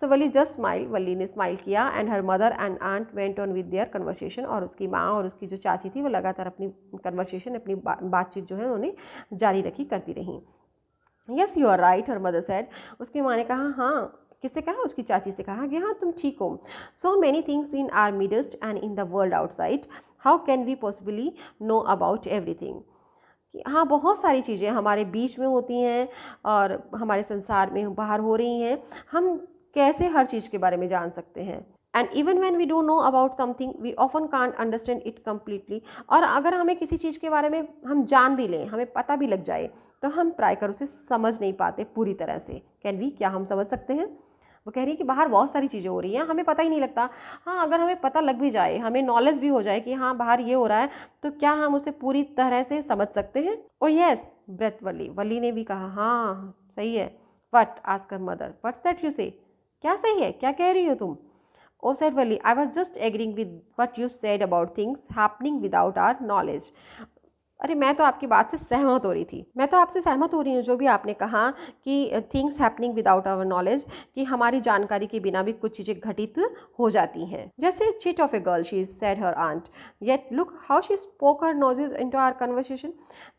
सो वली जस्ट स्माइल, वल्ली ने स्माइल किया। And her mother and aunt went on with their conversation, और उसकी माँ और उसकी जो चाची थी वो लगातार अपनी कन्वर्सेशन, अपनी बातचीत जो है उन्होंने जारी रखी, करती रहीं। Yes you are right, her mother said, उसकी माँ ने कहा हाँ। किससे कहा, उसकी चाची से कहा कि हाँ तुम ठीक हो। So many things in our midst and in the world outside, how can we possibly know about everything. कि हाँ बहुत सारी चीज़ें हमारे बीच में होती हैं और हमारे संसार में बाहर हो रही हैं, हम कैसे हर चीज़ के बारे में जान सकते हैं। And even when we don't know about something we often can't understand it completely, और अगर हमें किसी चीज़ के बारे में हम जान भी लें, हमें पता भी लग जाए, तो हम प्रायकर उसे समझ नहीं पाते पूरी तरह से। कैन वी, क्या हम समझ सकते हैं। वो कह रही है कि बाहर बहुत सारी चीज़ें हो रही हैं, हमें पता ही नहीं लगता। हाँ अगर हमें पता लग भी जाए, हमें नॉलेज भी हो जाए कि हाँ बाहर ये हो रहा है, तो क्या हम उसे पूरी तरह से समझ सकते हैं। ओ यस, ब्रेथ वली, वली ने भी कहा हाँ सही है। What, asked her mother, what's that you say, क्या सही है, क्या कह रही हो तुम। Oh said Valli, I was just agreeing with what you said about things happening without our knowledge. अरे मैं तो आपकी बात से सहमत हो रही थी, मैं तो आपसे सहमत हो रही हूँ जो भी आपने कहा कि things happening without our knowledge, कि हमारी जानकारी के बिना भी कुछ चीज़ें घटित हो जाती हैं। जैसे chit of a girl she said her aunt, yet look how she spoke her noses into our conversation.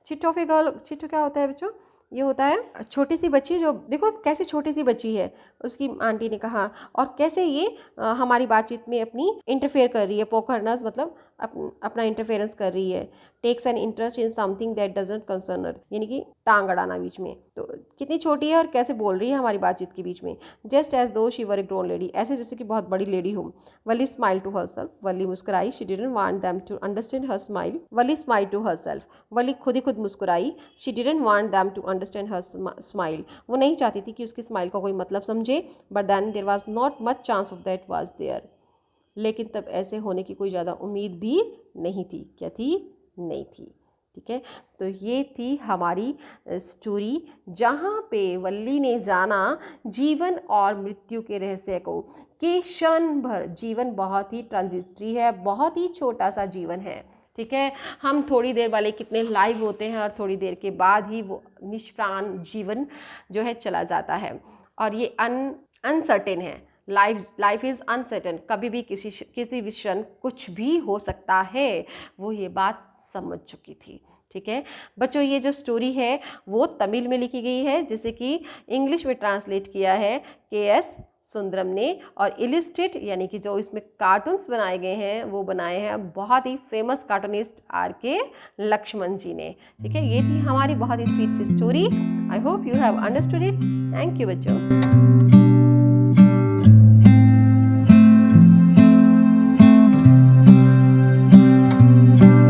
Chit of a girl, chit क्या होता है बच्चों, ये होता है छोटी सी बच्ची, जो देखो कैसी छोटी सी बच्ची है, उसकी आंटी ने कहा, और कैसे ये हमारी बातचीत में अपनी इंटरफेयर कर रही है। पोकरनस मतलब अपना इंटरफेरेंस कर रही है। Takes an interest in something that doesn't concern her, यानी कि टांग अड़ाना बीच में। तो कितनी छोटी है और कैसे बोल रही है हमारी बातचीत के बीच में। Just as though she were a grown lady, ऐसे जैसे कि बहुत बड़ी लेडी हो। Valli smile to herself, Valli मुस्कुराई। She didn't want them to understand her smile, Valli smile to herself, Valli खुद ही खुद मुस्कुराई। She didn't want them to understand her smile, वो नहीं चाहती थी कि उसकी स्माइल का कोई मतलब समझे। But then there was not much chance of that was there, लेकिन तब ऐसे होने की कोई ज़्यादा उम्मीद भी नहीं थी। क्या थी, नहीं थी। ठीक है, तो ये थी हमारी स्टोरी, जहाँ पे वल्ली ने जाना जीवन और मृत्यु के रहस्य को, कि क्षण भर, जीवन बहुत ही ट्रांजिटरी है, बहुत ही छोटा सा जीवन है। ठीक है, हम थोड़ी देर वाले कितने लाइव होते हैं और थोड़ी देर के बाद ही वो निष्प्राण जीवन जो है चला जाता है। और ये अनसर्टेन है, लाइफ इज़ अनसर्टेन, कभी भी किसी भी क्षण कुछ भी हो सकता है। वो ये बात समझ चुकी थी। ठीक है बच्चों, ये जो स्टोरी है वो तमिल में लिखी गई है, जिसे कि इंग्लिश में ट्रांसलेट किया है के.एस. सुंदरम ने, और इलिस्ट्रेट यानी कि जो इसमें कार्टून्स बनाए गए हैं वो बनाए हैं बहुत ही famous cartoonist R K. Laxman ji ने। ठीक है, ये थी हमारी बहुत ही स्वीट सी story. I hope you have understood it. Thank you बच्चों।